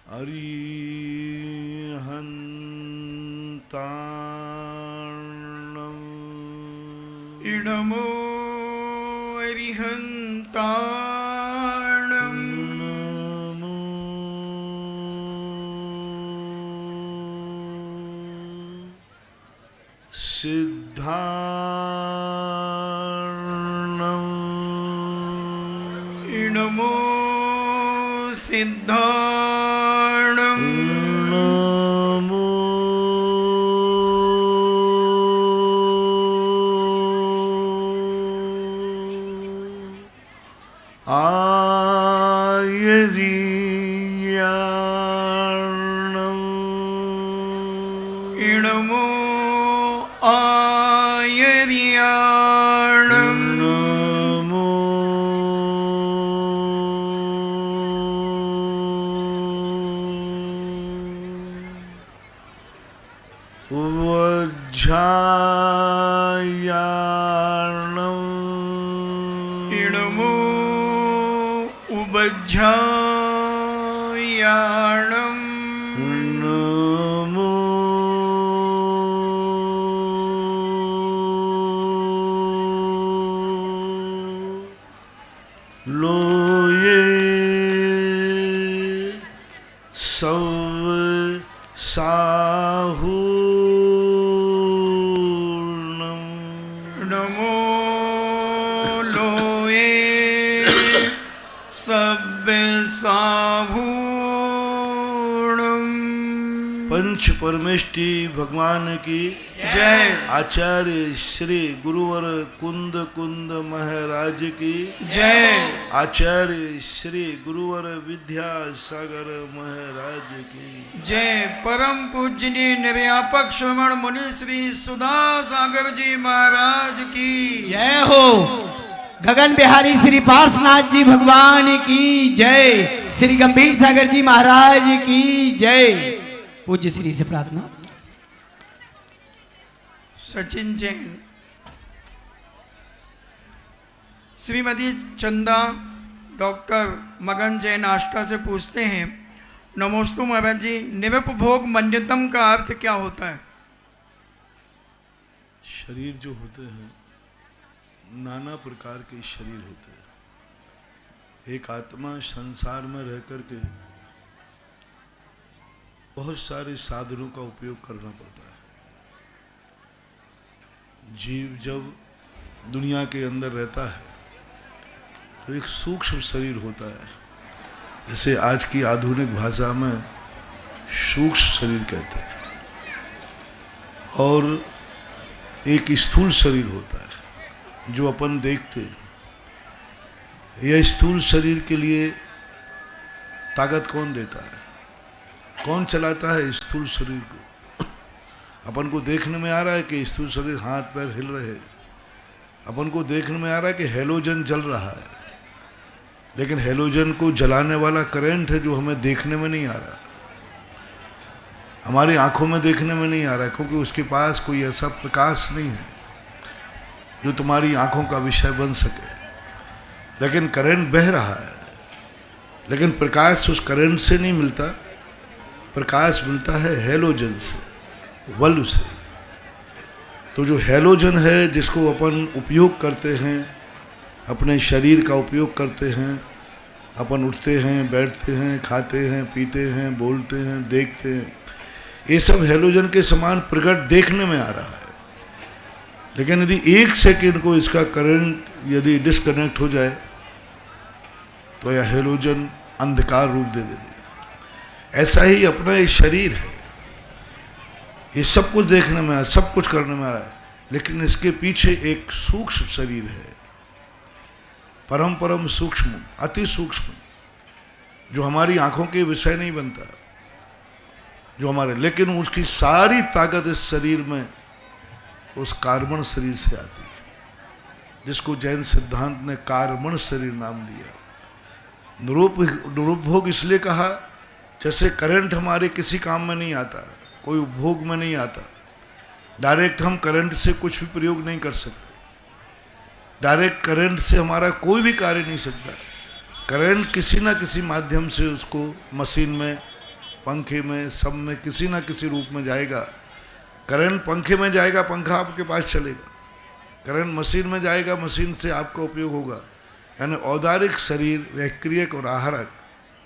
अरिहन्ताणम् इणमो अरिहन्ताणम् नमो सिद्धार्णम् इणमो सिद्धार्णम् नमो आयर्याणम् इणमो आयर्याणम् नमो उवज्झायाणम् इणमो उबज्झायाणम् नमो लोये सव साहूर्णम् नमो लोये सब साभूणम्। पंच परमेष्टि भगवान की जय। आचार्य श्री गुरुवर कुंद कुंद महाराज की जय। आचार्य श्री गुरुवर विद्यासागर महाराज की जय। परम पूजनीय निर्व्यापक श्रवण मुनि श्री सुधा सागर जी महाराज की जय हो। गगन बिहारी श्री पार्श्वनाथ जी भगवान की जय। श्री गंभीर सागर जी महाराज की जय। पूज्य श्री से प्रार्थना। सचिन जैन, श्रीमती चंदा डॉक्टर मगन जैन आष्टा से पूछते हैं, नमोस्तु महाराज जी, निरुपभोग मन्यतम का अर्थ क्या होता है? शरीर जो होते हैं नाना प्रकार के शरीर होते हैं। एक आत्मा संसार में रह करके बहुत सारे साधनों का उपयोग करना पड़ता है। जीव जब दुनिया के अंदर रहता है तो एक सूक्ष्म शरीर होता है, जैसे आज की आधुनिक भाषा में सूक्ष्म शरीर कहते हैं, और एक स्थूल शरीर होता है जो अपन देखते हैं। यह स्थूल शरीर के लिए ताकत कौन देता है, कौन चलाता है स्थूल शरीर को? अपन को देखने में आ रहा है कि स्थूल शरीर हाथ पैर हिल रहे हैं, अपन को देखने में आ रहा है कि हेलोजन जल रहा है, लेकिन हेलोजन को जलाने वाला करंट है जो हमें देखने में नहीं आ रहा, हमारी आंखों में देखने में नहीं आ रहा है, क्योंकि उसके पास कोई ऐसा प्रकाश नहीं है जो तुम्हारी आंखों का विषय बन सके। लेकिन करंट बह रहा है, लेकिन प्रकाश उस करंट से नहीं मिलता, प्रकाश मिलता है हेलोजन से, बल्ब से। तो जो हेलोजन है जिसको अपन उपयोग करते हैं, अपने शरीर का उपयोग करते हैं, अपन उठते हैं, बैठते हैं, खाते हैं, पीते हैं, बोलते हैं, देखते हैं, ये सब हेलोजन के समान प्रकट देखने में आ रहा है। लेकिन यदि एक सेकंड को इसका करंट यदि डिस्कनेक्ट हो जाए तो यह हेलोजन अंधकार रूप दे देगा। ऐसा ही अपना ये शरीर है, ये सब कुछ देखने में आ, सब कुछ करने में आ रहा है, लेकिन इसके पीछे एक सूक्ष्म शरीर है, परम परम सूक्ष्म, अति सूक्ष्म, जो हमारी आंखों के विषय नहीं बनता, जो हमारे, लेकिन उसकी सारी ताकत इस शरीर में उस कार्बन शरीर से आती है, जिसको जैन सिद्धांत ने कार्बन शरीर नाम दिया। निरुपभोग इसलिए कहा जैसे करंट हमारे किसी काम में नहीं आता, कोई उपभोग में नहीं आता, डायरेक्ट हम करंट से कुछ भी प्रयोग नहीं कर सकते, डायरेक्ट करंट से हमारा कोई भी कार्य नहीं सकता। करंट किसी ना किसी माध्यम से उसको मशीन में पंखे में, सब में किसी ना किसी रूप में जाएगा। करंट पंखे में जाएगा, पंखा आपके पास चलेगा। करंट मशीन में जाएगा, मशीन से आपका उपयोग होगा। यानी औदारिक शरीर, वैक्रियक और आहारक,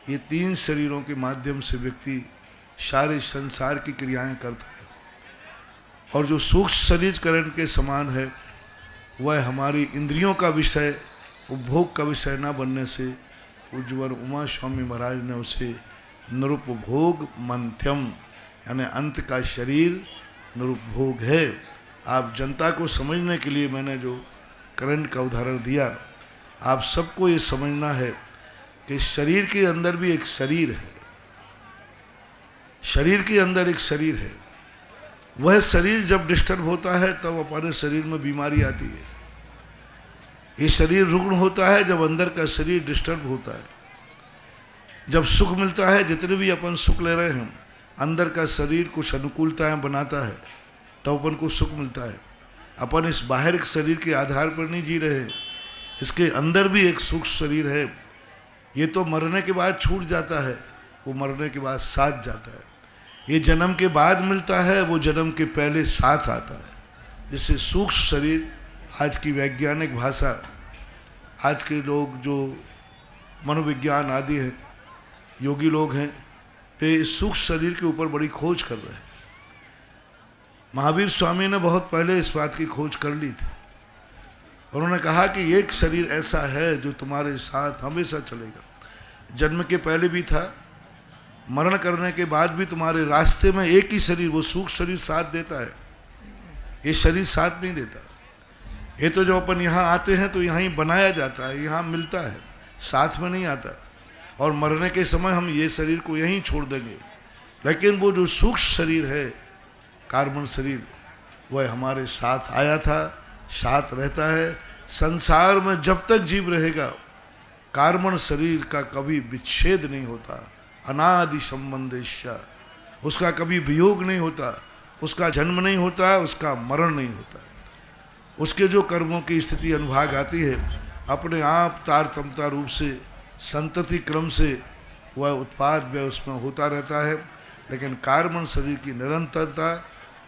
ये 3 शरीरों के माध्यम से व्यक्ति सारे संसार की क्रियाएं करता है। और जो सूक्ष्म शरीर करंट के समान है, वह हमारी इंद्रियों का विषय, उपभोग का विषय न बनने से उज्ज्वल उमा स्वामी महाराज ने उसे निरुपभोग मंथ्यम, यानी अंत का शरीर निरुपभोग है। आप जनता को समझने के लिए मैंने जो करंट का उदाहरण दिया, आप सबको ये समझना है कि शरीर के अंदर भी एक शरीर है। शरीर के अंदर एक शरीर है। वह शरीर जब डिस्टर्ब होता है तब हमारे शरीर में बीमारी आती है। ये शरीर रुग्ण होता है जब अंदर का शरीर डिस्टर्ब होता है। जब सुख मिलता है, जितने भी अपन सुख ले रहे हैं, अंदर का शरीर कुछ अनुकूलताएं बनाता है तब अपन को सुख मिलता है। अपन इस बाहर शरीर के आधार पर नहीं जी रहे, इसके अंदर भी एक सूक्ष्म शरीर है। ये तो मरने के बाद छूट जाता है, वो मरने के बाद साथ जाता है। ये जन्म के बाद मिलता है, वो जन्म के पहले साथ आता है। जिससे सूक्ष्म शरीर, आज की वैज्ञानिक भाषा, आज के लोग जो मनोविज्ञान आदि हैं, योगी लोग हैं, वे सूक्ष्म शरीर के ऊपर बड़ी खोज कर रहे हैं। महावीर स्वामी ने बहुत पहले इस बात की खोज कर ली थी। उन्होंने कहा कि एक शरीर ऐसा है जो तुम्हारे साथ हमेशा चलेगा। जन्म के पहले भी था, मरण करने के बाद भी तुम्हारे रास्ते में एक ही शरीर, वो सूक्ष्म शरीर साथ देता है। ये शरीर साथ नहीं देता। ये तो जो अपन यहाँ आते हैं तो यहाँ ही बनाया जाता है, यहाँ मिलता है, साथ में नहीं आता। और मरने के समय हम ये शरीर को यहीं छोड़ देंगे। लेकिन वो जो सूक्ष्म शरीर है, कार्बन शरीर, वह हमारे साथ आया था, साथ रहता है। संसार में जब तक जीव रहेगा, कार्बन शरीर का कभी विच्छेद नहीं होता। अनादि संबंधेश्य, उसका कभी वियोग नहीं होता, उसका जन्म नहीं होता, उसका मरण नहीं होता। उसके जो कर्मों की स्थिति अनुभाग आती है, अपने आप तारतम्यता रूप से, संतति क्रम से वह उत्पाद व्यय उसमें होता रहता है। लेकिन कार्बन शरीर की निरंतरता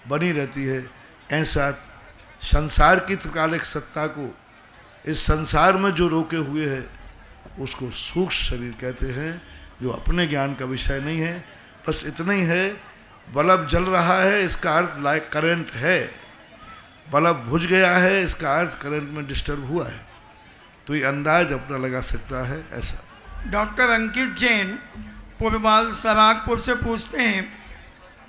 बनी रहती है। ऐसा संसार की त्रिकालिक सत्ता को इस संसार में जो रोके हुए है, उसको सूक्ष्म शरीर कहते हैं, जो अपने ज्ञान का विषय नहीं है। बस इतना ही है, बल्ब जल रहा है, इसका अर्थ लाइक करंट है। बल्ब बुझ गया है, इसका अर्थ करंट में डिस्टर्ब हुआ है। तो ये अंदाज अपना लगा सकता है। ऐसा डॉक्टर अंकित जैन पूर्वपाल सरागपुर से पूछते हैं,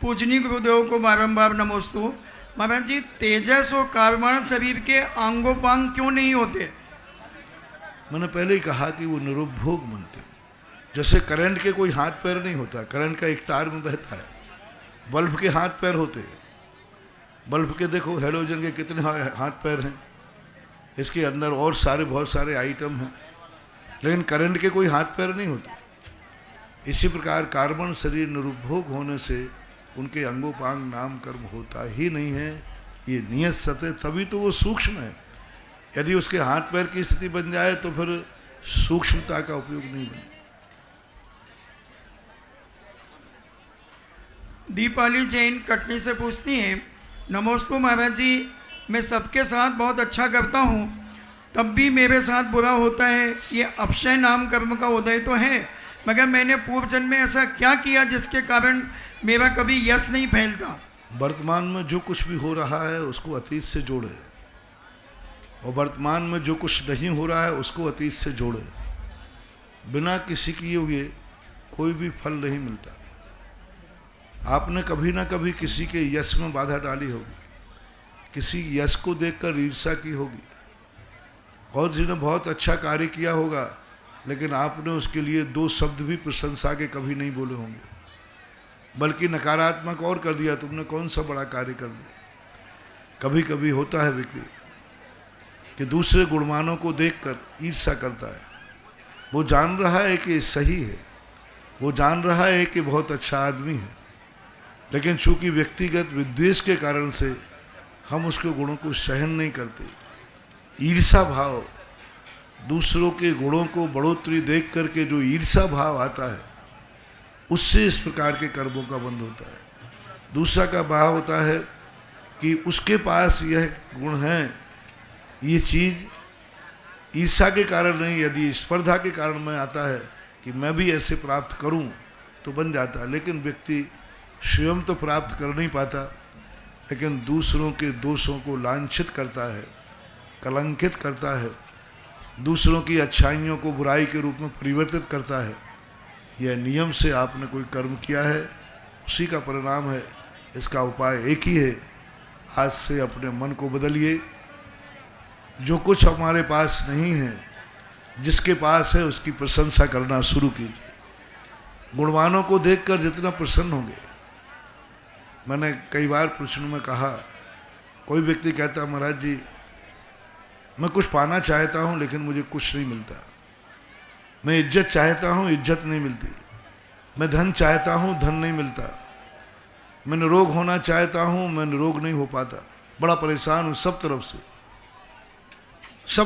पूजनीय गुरुदेव को बारंबार नमोस्तु। महाराज जी, तेजस और कार्बन शरीर के अंगोपांग क्यों नहीं होते? मैंने पहले ही कहा कि वो निरुपभोग बनते। जैसे करंट के कोई हाथ पैर नहीं होता, करंट का एक तार में बहता है। बल्ब के हाथ पैर होते हैं। बल्ब के देखो हेलोजन के कितने हाथ पैर हैं, इसके अंदर और सारे बहुत सारे आइटम हैं। लेकिन करंट के कोई हाथ पैर नहीं होते। इसी प्रकार कार्बन शरीर निरुपभोग होने से उनके अंगोपांग नाम कर्म होता ही नहीं है। ये नियत सत्य, तभी तो वो सूक्ष्म है। यदि उसके हाथ पैर की स्थिति बन जाए तो फिर सूक्ष्मता का उपयोग नहीं बने। दीपाली जैन कटनी से पूछती हैं, नमोस्तु महाराज जी, मैं सबके साथ बहुत अच्छा करता हूँ, तब भी मेरे साथ बुरा होता है। ये अपशय नाम कर्म का उदय तो है, मगर मैंने पूर्व जन्म में ऐसा क्या किया जिसके कारण मेरा कभी यश नहीं फैलता? वर्तमान में जो कुछ भी हो रहा है उसको अतीत से जोड़े, और वर्तमान में जो कुछ नहीं हो रहा है उसको अतीत से जोड़े। बिना किसी किए हुए कोई भी फल नहीं मिलता। आपने कभी ना कभी किसी के यश में बाधा डाली होगी, किसी यश को देखकर ईर्ष्या की होगी, और जिन्हें बहुत अच्छा कार्य किया होगा, लेकिन आपने उसके लिए 2 शब्द भी प्रशंसा के कभी नहीं बोले होंगे, बल्कि नकारात्मक और कर दिया, तुमने कौन सा बड़ा कार्य कर दिया। कभी कभी होता है व्यक्ति कि दूसरे गुणवानों को देखकर ईर्ष्या करता है। वो जान रहा है कि सही है, वो जान रहा है कि बहुत अच्छा आदमी है, लेकिन चूंकि व्यक्तिगत विद्वेष के कारण से हम उसके गुणों को सहन नहीं करते। ईर्ष्या भाव, दूसरों के गुणों को बढ़ोतरी देख करके जो ईर्ष्या भाव आता है, उससे इस प्रकार के कर्मों का बंध होता है। दूसरा का भाव होता है कि उसके पास यह गुण है, ये चीज़ ईर्ष्या के कारण नहीं, यदि स्पर्धा के कारण में आता है कि मैं भी ऐसे प्राप्त करूं तो बन जाता है। लेकिन व्यक्ति स्वयं तो प्राप्त कर नहीं पाता, लेकिन दूसरों के दोषों को लांछित करता है, कलंकित करता है, दूसरों की अच्छाइयों को बुराई के रूप में परिवर्तित करता है। यह नियम से आपने कोई कर्म किया है, उसी का परिणाम है। इसका उपाय एक ही है, आज से अपने मन को बदलिए। जो कुछ हमारे पास नहीं है, जिसके पास है उसकी प्रशंसा करना शुरू कीजिए। गुणवानों को देखकर जितना प्रसन्न होंगे, मैंने कई बार प्रश्नों में कहा, कोई व्यक्ति कहता महाराज जी मैं कुछ पाना चाहता हूँ लेकिन मुझे कुछ नहीं मिलता, मैं इज्जत चाहता हूँ इज्जत नहीं मिलती, मैं धन चाहता हूँ धन नहीं मिलता, मैं निरोग होना चाहता हूँ मैं निरोग नहीं हो पाता, बड़ा परेशान हूँ, सब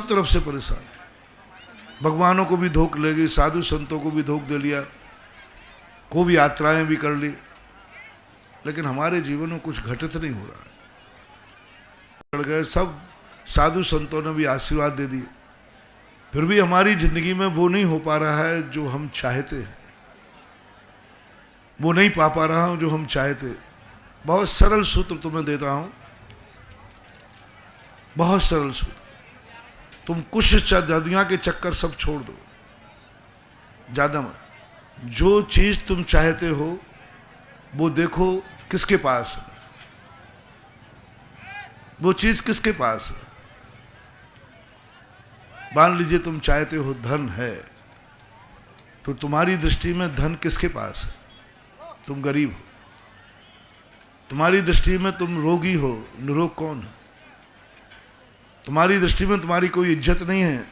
तरफ से परेशान। भगवानों को भी धोख ले गई, साधु संतों को भी धोख दे लिया, को भी यात्राएं भी कर ली, लेकिन हमारे जीवन में कुछ घटित नहीं हो रहा। चढ़ गए, सब साधु संतों ने भी आशीर्वाद दे दिए, फिर भी हमारी जिंदगी में वो नहीं हो पा रहा है जो हम चाहते हैं, वो नहीं पा रहा हूं जो हम चाहते। बहुत सरल सूत्र तुम्हें देता हूं, बहुत सरल सूत्र। तुम कुछ दुनिया के चक्कर सब छोड़ दो, ज्यादा मत। जो चीज तुम चाहते हो वो देखो किसके पास है, वो चीज किसके पास है। मान लीजिए तुम चाहते हो धन है, तो तुम्हारी दृष्टि में धन किसके पास है? तुम गरीब हो। तुम्हारी दृष्टि में तुम रोगी हो, निरोग कौन है? तुम्हारी दृष्टि में तुम्हारी कोई इज्जत नहीं है,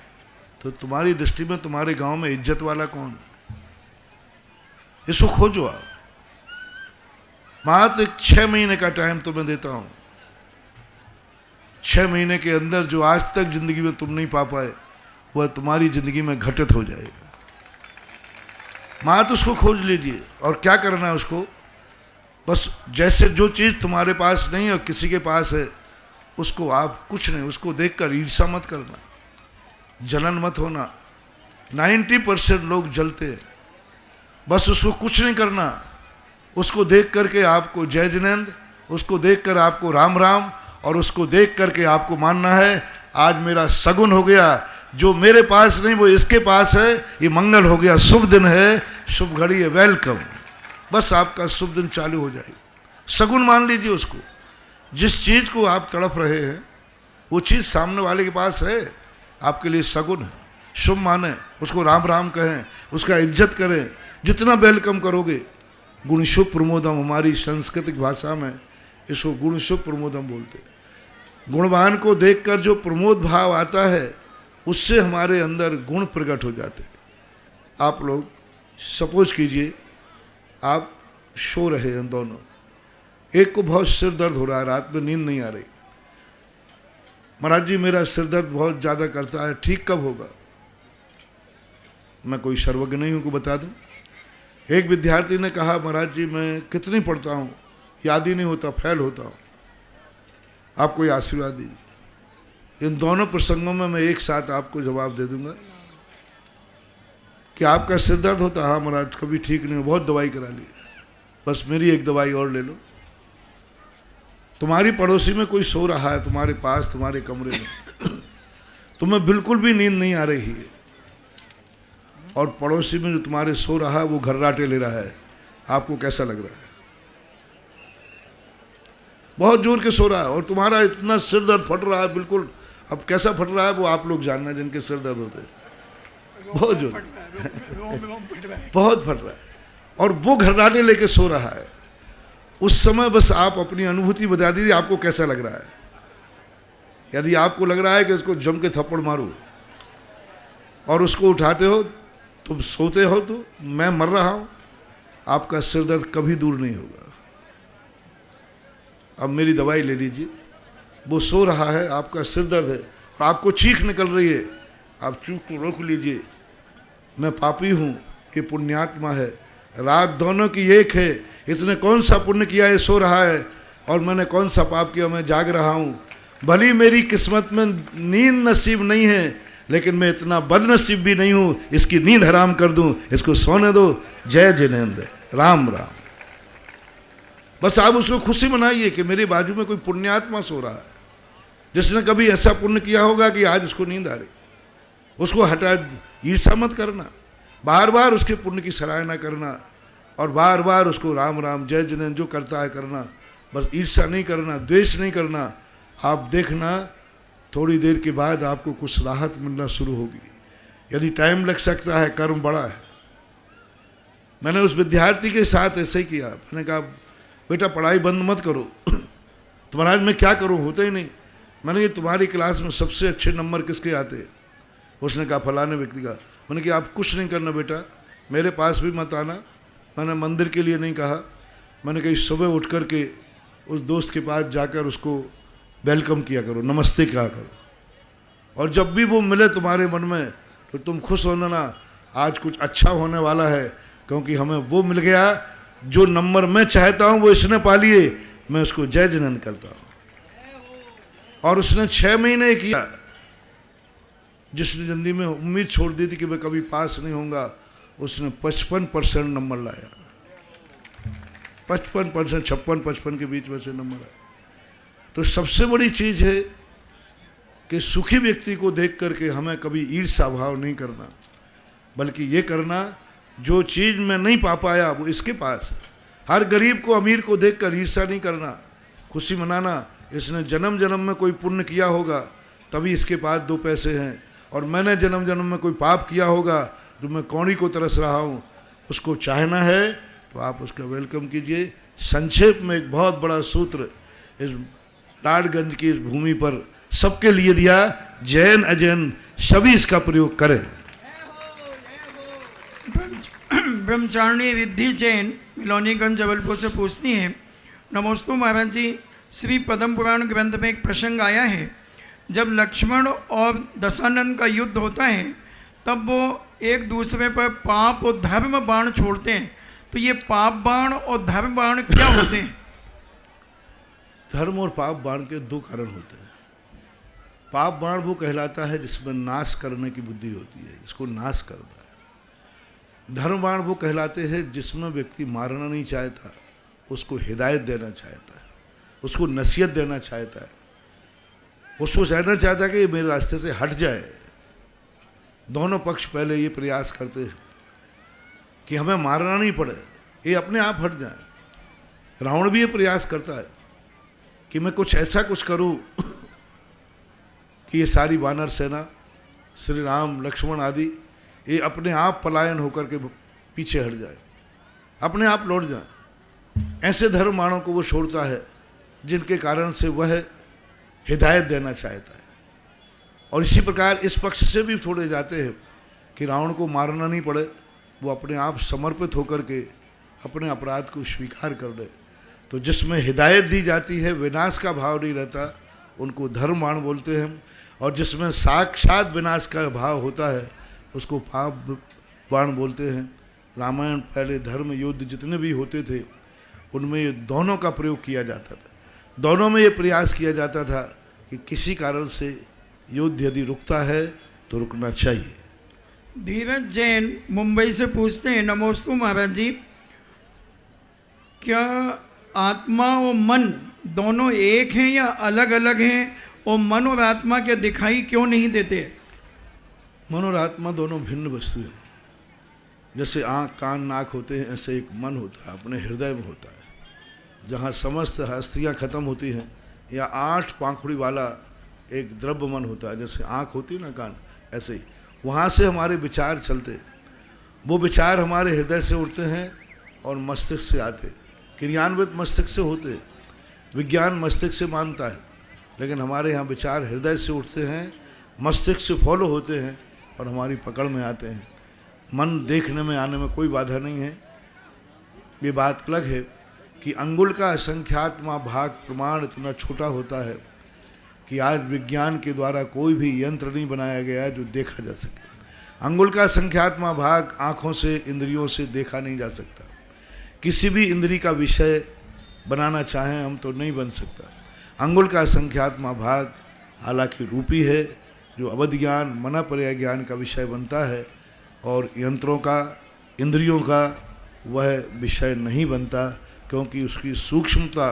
तो तुम्हारी दृष्टि में तुम्हारे गांव में इज्जत वाला कौन है? इसको खोजो आप। मात्र 6 महीने का टाइम तुम्हें देता हूं, 6 महीने के अंदर जो आज तक जिंदगी में तुम नहीं पा पाए, वह तुम्हारी जिंदगी में घटित हो जाएगा। मात्र उसको खोज लीजिए। और क्या करना है उसको? बस जैसे जो चीज़ तुम्हारे पास नहीं है और किसी के पास है, उसको आप कुछ नहीं, उसको देखकर ईर्ष्या मत करना, जलन मत होना। 90% लोग जलते हैं, बस उसको कुछ नहीं करना। उसको देख करके आपको जय जिनेंद्र, उसको देख कर आपको राम राम, और उसको देख करके आपको मानना है आज मेरा सगुन हो गया, जो मेरे पास नहीं वो इसके पास है, ये मंगल हो गया, शुभ दिन है, शुभ घड़ी है, वेलकम। बस आपका शुभ दिन चालू हो जाएगा। सगुन मान लीजिए उसको। जिस चीज़ को आप तड़प रहे हैं वो चीज़ सामने वाले के पास है, आपके लिए सगुन है। शुभ माने, उसको राम राम कहें, उसका इज्जत करें। जितना वेलकम करोगे, गुण शुभ प्रमोदम, हमारी सांस्कृतिक भाषा में इसको गुण शुभ प्रमोदम बोलते। गुणवान को देखकर जो प्रमोद भाव आता है, उससे हमारे अंदर गुण प्रकट हो जाते। आप लोग सपोज कीजिए आप सो रहे हैं दोनों, एक को बहुत सिर दर्द हो रहा है, रात में नींद नहीं आ रही। महाराज जी मेरा सिर दर्द बहुत ज़्यादा करता है, ठीक कब होगा? मैं कोई सर्वज्ञ नहीं हूँ को बता दूँ। एक विद्यार्थी ने कहा महाराज जी मैं कितनी पढ़ता हूँ, याद ही नहीं होता, फेल होता हूँ, आप कोई आशीर्वाद दीजिए। इन दोनों प्रसंगों में मैं एक साथ आपको जवाब दे दूंगा कि आपका सिर दर्द होता, हाँ महाराज कभी ठीक नहीं हो, बहुत दवाई करा ली, बस मेरी एक दवाई और ले लो। तुम्हारी पड़ोसी में कोई सो रहा है तुम्हारे पास, तुम्हारे कमरे में, तुम्हें बिल्कुल भी नींद नहीं आ रही है, और पड़ोसी में जो तुम्हारे सो रहा है वो घर्राटे ले रहा है, आपको कैसा लग रहा है? बहुत जोर के सो रहा है और तुम्हारा इतना सिर दर्द फट रहा है बिल्कुल। अब कैसा फट रहा है वो आप लोग जानना, जिनके सिर दर्द होते हैं, बहुत जोर, बहुत फट रहा है, और वो घर्राटे लेके सो रहा है। उस समय बस आप अपनी अनुभूति बता दीजिए, आपको कैसा लग रहा है। यदि आपको लग रहा है कि उसको जम के थप्पड़ मारो और उसको उठाते हो, तुम सोते हो तो मैं मर रहा हूं, आपका सिर दर्द कभी दूर नहीं होगा। अब मेरी दवाई ले लीजिए। वो सो रहा है, आपका सिर दर्द है और आपको चीख निकल रही है, आप चीख को रोक लीजिए। मैं पापी हूँ, ये पुण्यात्मा है, रात दोनों की एक है। इसने कौन सा पुण्य किया ये सो रहा है, और मैंने कौन सा पाप किया मैं जाग रहा हूँ। भली मेरी किस्मत में नींद नसीब नहीं है, लेकिन मैं इतना बदनसीब भी नहीं हूँ इसकी नींद हराम कर दूँ, इसको सोने दो। जय जिनेंद्र, राम राम। बस आप उसको खुशी मनाइए कि मेरे बाजू में कोई पुण्यात्मा सो रहा है, जिसने कभी ऐसा पुण्य किया होगा कि आज उसको नींद आ रही। उसको हटा, ईर्ष्या मत करना, बार बार उसके पुण्य की सराहना करना, और बार बार उसको राम राम जय जिनेंद्र जो करता है करना। बस ईर्ष्या नहीं करना, द्वेष नहीं करना। आप देखना थोड़ी देर के बाद आपको कुछ राहत मिलना शुरू होगी। यदि टाइम लग सकता है, कर्म बड़ा है। मैंने उस विद्यार्थी के साथ ऐसे ही किया। मैंने कहा बेटा पढ़ाई बंद मत करो। तो महाराज मैं क्या करूं, होता ही नहीं। मैंने कहा तुम्हारी क्लास में सबसे अच्छे नंबर किसके आते? उसने कहा फलाने व्यक्ति का। मैंने कहा आप कुछ नहीं करना बेटा, मेरे पास भी मत आना। मैंने मंदिर के लिए नहीं कहा, मैंने कहा सुबह उठ कर के उस दोस्त के पास जाकर उसको वेलकम किया करो, नमस्ते कहा करो, और जब भी वो मिले तुम्हारे मन में तो तुम खुश होना ना, आज कुछ अच्छा होने वाला है, क्योंकि हमें वो मिल गया जो नंबर मैं चाहता हूँ वो इसने पा लिए। मैं उसको जय जिनेंद्र करता हूँ। और उसने 6 महीने किया। जिसने जिंदगी में उम्मीद छोड़ दी थी कि मैं कभी पास नहीं होऊंगा, उसने 55% नंबर लाया। 55%, 56-55 के बीच में से नंबर आया। तो सबसे बड़ी चीज है कि सुखी व्यक्ति को देख करके हमें कभी ईर्ष्या भाव नहीं करना, बल्कि ये करना जो चीज मैं नहीं पा पाया वो इसके पास है। हर गरीब को, अमीर को देखकर ईर्ष्या नहीं करना, खुशी मनाना। इसने जन्म जन्म में कोई पुण्य किया होगा तभी इसके पास 2 पैसे हैं, और मैंने जन्म जन्म में कोई पाप किया होगा जो मैं कौड़ी को तरस रहा हूँ। उसको चाहना है तो आप उसका वेलकम कीजिए। संक्षेप में एक बहुत बड़ा सूत्र इस लाडगंज की भूमि पर सबके लिए दिया। जैन अजैन सभी इसका प्रयोग करें। ब्रह्मचारिणी रिद्धि जैन मिलौनीगंज जबलपुर से पूछती हैं, नमोस्तु महाराज जी, श्री पद्म पुराण ग्रंथ में एक प्रसंग आया है, जब लक्ष्मण और दशानंद का युद्ध होता है तब वो एक दूसरे पर पाप और धर्म बाण छोड़ते हैं। तो ये पाप बाण और धर्म बाण क्या होते हैं? धर्म और पाप बाण के 2 कारण होते हैं। पाप बाण वो कहलाता है जिसमें नाश करने की बुद्धि होती है, जिसको नाश करना है। धर्म बाण वो कहलाते हैं जिसमें व्यक्ति मारना नहीं चाहता, उसको हिदायत देना चाहता है, उसको नसीहत देना चाहता है, उसको कहना चाहता है कि ये मेरे रास्ते से हट जाए। दोनों पक्ष पहले ये प्रयास करते हैं कि हमें मारना नहीं पड़े, ये अपने आप हट जाए। रावण भी ये प्रयास करता है कि मैं कुछ ऐसा कुछ करूं कि ये सारी वानर सेना, श्री राम लक्ष्मण आदि, ये अपने आप पलायन होकर के पीछे हट जाए, अपने आप लौट जाए। ऐसे धर्म बाणों को वो छोड़ता है जिनके कारण से वह हिदायत देना चाहता है। और इसी प्रकार इस पक्ष से भी छोड़े जाते हैं कि रावण को मारना नहीं पड़े, वो अपने आप समर्पित होकर के अपने अपराध को स्वीकार कर ले। तो जिसमें हिदायत दी जाती है, विनाश का भाव नहीं रहता, उनको धर्म बाण बोलते हैं। और जिसमें साक्षात विनाश का भाव होता है उसको पाप बाण बोलते हैं। रामायण पहले धर्म युद्ध जितने भी होते थे उनमें ये दोनों का प्रयोग किया जाता था। दोनों में ये प्रयास किया जाता था कि किसी कारण से युद्ध यदि रुकता है तो रुकना चाहिए। धीरज जैन मुंबई से पूछते हैं, नमोस्तु महाराज जी, क्या आत्मा और मन दोनों एक हैं या अलग अलग हैं, और मन और आत्मा क्या दिखाई क्यों नहीं देते? मन और आत्मा दोनों भिन्न वस्तु हैं। जैसे आँख कान नाक होते हैं, ऐसे एक मन होता है, अपने हृदय में होता है, जहाँ समस्त हस्तियाँ खत्म होती हैं। या 8 पाखुड़ी वाला एक द्रव्य मन होता है, जैसे आँख होती है ना, कान, ऐसे ही वहाँ से हमारे विचार चलते। वो विचार हमारे हृदय से उठते हैं और मस्तिष्क से आते, क्रियान्वित मस्तिष्क से होते। विज्ञान मस्तिष्क से मानता है, लेकिन हमारे यहाँ विचार हृदय से उठते हैं, मस्तिष्क से फॉलो होते हैं और हमारी पकड़ में आते हैं। मन देखने में आने में कोई बाधा नहीं है। ये बात अलग है कि अंगुल का असंख्यात्मा भाग प्रमाण इतना छोटा होता है कि आज विज्ञान के द्वारा कोई भी यंत्र नहीं बनाया गया जो देखा जा सके। अंगुल का असंख्यात्मा भाग आँखों से, इंद्रियों से देखा नहीं जा सकता। किसी भी इंद्री का विषय बनाना चाहें हम तो नहीं बन सकता। अंगुल का संख्यात्मा भाग हालांकि रूपी है, जो अवध ज्ञान मना पर्याय ज्ञान का विषय बनता है, और यंत्रों का इंद्रियों का वह विषय नहीं बनता, क्योंकि उसकी सूक्ष्मता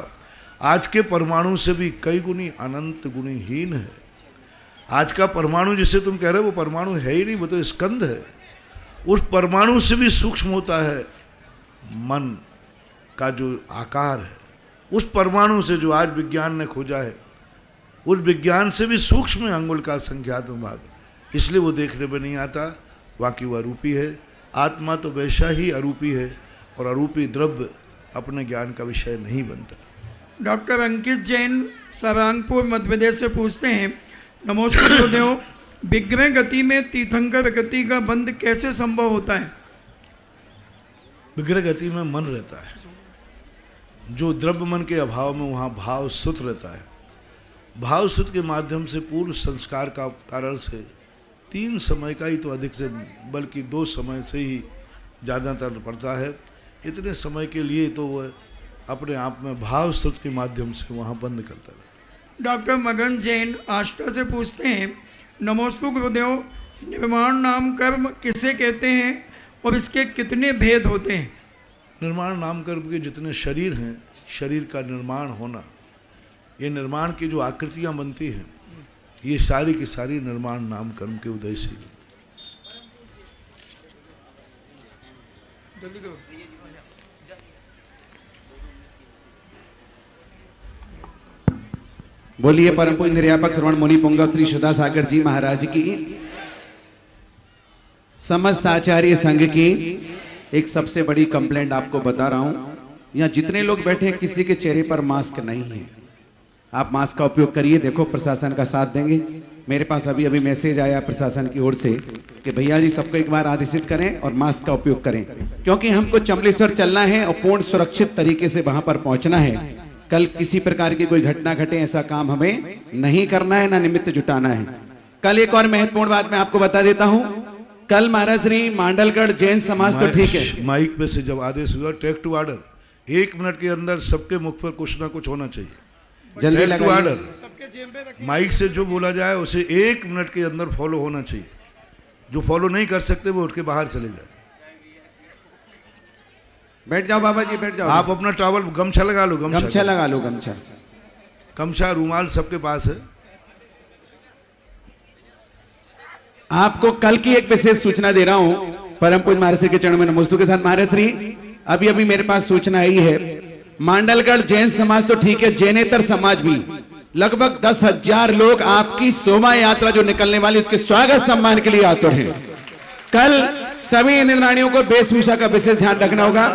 आज के परमाणु से भी कई गुनी अनंत गुनी हीन है। आज का परमाणु जिसे तुम कह रहे हो वो परमाणु है ही नहीं, वो तो स्कंद है। उस परमाणु से भी सूक्ष्म होता है मन का जो आकार है। उस परमाणु से जो आज विज्ञान ने खोजा है, उस विज्ञान से भी सूक्ष्म है अंगुल का संख्यात्मक भाग, इसलिए वो देखने में नहीं आता, बाकी वह अरूपी है। आत्मा तो वैसा ही अरूपी है, और अरूपी द्रव्य अपने ज्ञान का विषय नहीं बनता। डॉक्टर अंकित जैन सरांगपुर मध्य प्रदेश से पूछते हैं, नमस्कार गुरुदेव, विग्रह गति में तीर्थंकर गति का बंध कैसे संभव होता है? विग्रह गति में मन रहता है, जो द्रव्य मन के अभाव में वहाँ भाव सुत रहता है। भाव सुत के माध्यम से पूर्व संस्कार का कारण से 3 समय का ही तो अधिक से बल्कि 2 समय से ही ज़्यादातर पड़ता है। इतने समय के लिए तो वह अपने आप में भाव सुत के माध्यम से वहाँ बंद करता है। डॉक्टर मगन जैन आष्टा से पूछते हैं, नमोस्तु गुरुदेव, निर्माण नाम कर्म किसे कहते हैं और इसके कितने भेद होते हैं? निर्माण नाम कर्म के जितने शरीर हैं, शरीर का निर्माण होना, ये निर्माण की जो आकृतियाँ बनती हैं, ये सारी की सारी निर्माण नाम कर्म के उदय से। बोलिए परम पूज्य निर्यापक श्रवण मुनि पुंगव श्री सुधा सागर जी महाराज की, समस्त आचार्य संघ की एक सबसे बड़ी कंप्लेंट आपको बता रहा हूं। यहाँ जितने लोग बैठे हैं किसी के चेहरे पर मास्क नहीं है। आप मास्क का उपयोग करिए, देखो प्रशासन का साथ देंगे। मेरे पास अभी अभी मैसेज आया प्रशासन की ओर से कि भैया जी सबको एक बार आदेशित करें और मास्क का उपयोग करें, क्योंकि हमको चमलेश्वर चलना है और पूर्ण सुरक्षित तरीके से वहां पर पहुंचना है। कल किसी प्रकार की कोई घटना घटे ऐसा काम हमें नहीं करना है, ना निमित्त जुटाना है। कल एक और महत्वपूर्ण बात मैं आपको बता देता हूं, कल महाराज श्री मांडलगढ़ जैन समाज तो ठीक है, माइक पे से जब आदेश हुआ टेक टू ऑर्डर, 1 मिनट के अंदर सबके मुख पर कुछ ना कुछ होना चाहिए। जल्दी टेक टू ऑर्डर, माइक से जो बोला जाए उसे 1 मिनट के अंदर फॉलो होना चाहिए। जो फॉलो नहीं कर सकते वो उठ के बाहर चले जाए। बैठ जाओ बाबा जी, बैठ जाओ। आप अपना टॉवल गमछा लगा लो, गमछा लगा लो, गमछा गमछा रूमाल सबके पास है। आपको कल की एक विशेष सूचना दे रहा हूं, परम पूज्य महाराज श्री के चरणों में नमस्तु के साथ। महाराज श्री अभी अभी मेरे पास सूचना आई है, मांडलगढ़ जैन समाज तो ठीक है, जैनेतर समाज भी लगभग 10,000 लोग आपकी शोभा यात्रा जो निकलने वाली उसके स्वागत सम्मान के लिए आतुर हैं। कल सभी इंद्राणियों को वेशभूषा का विशेष ध्यान रखना होगा।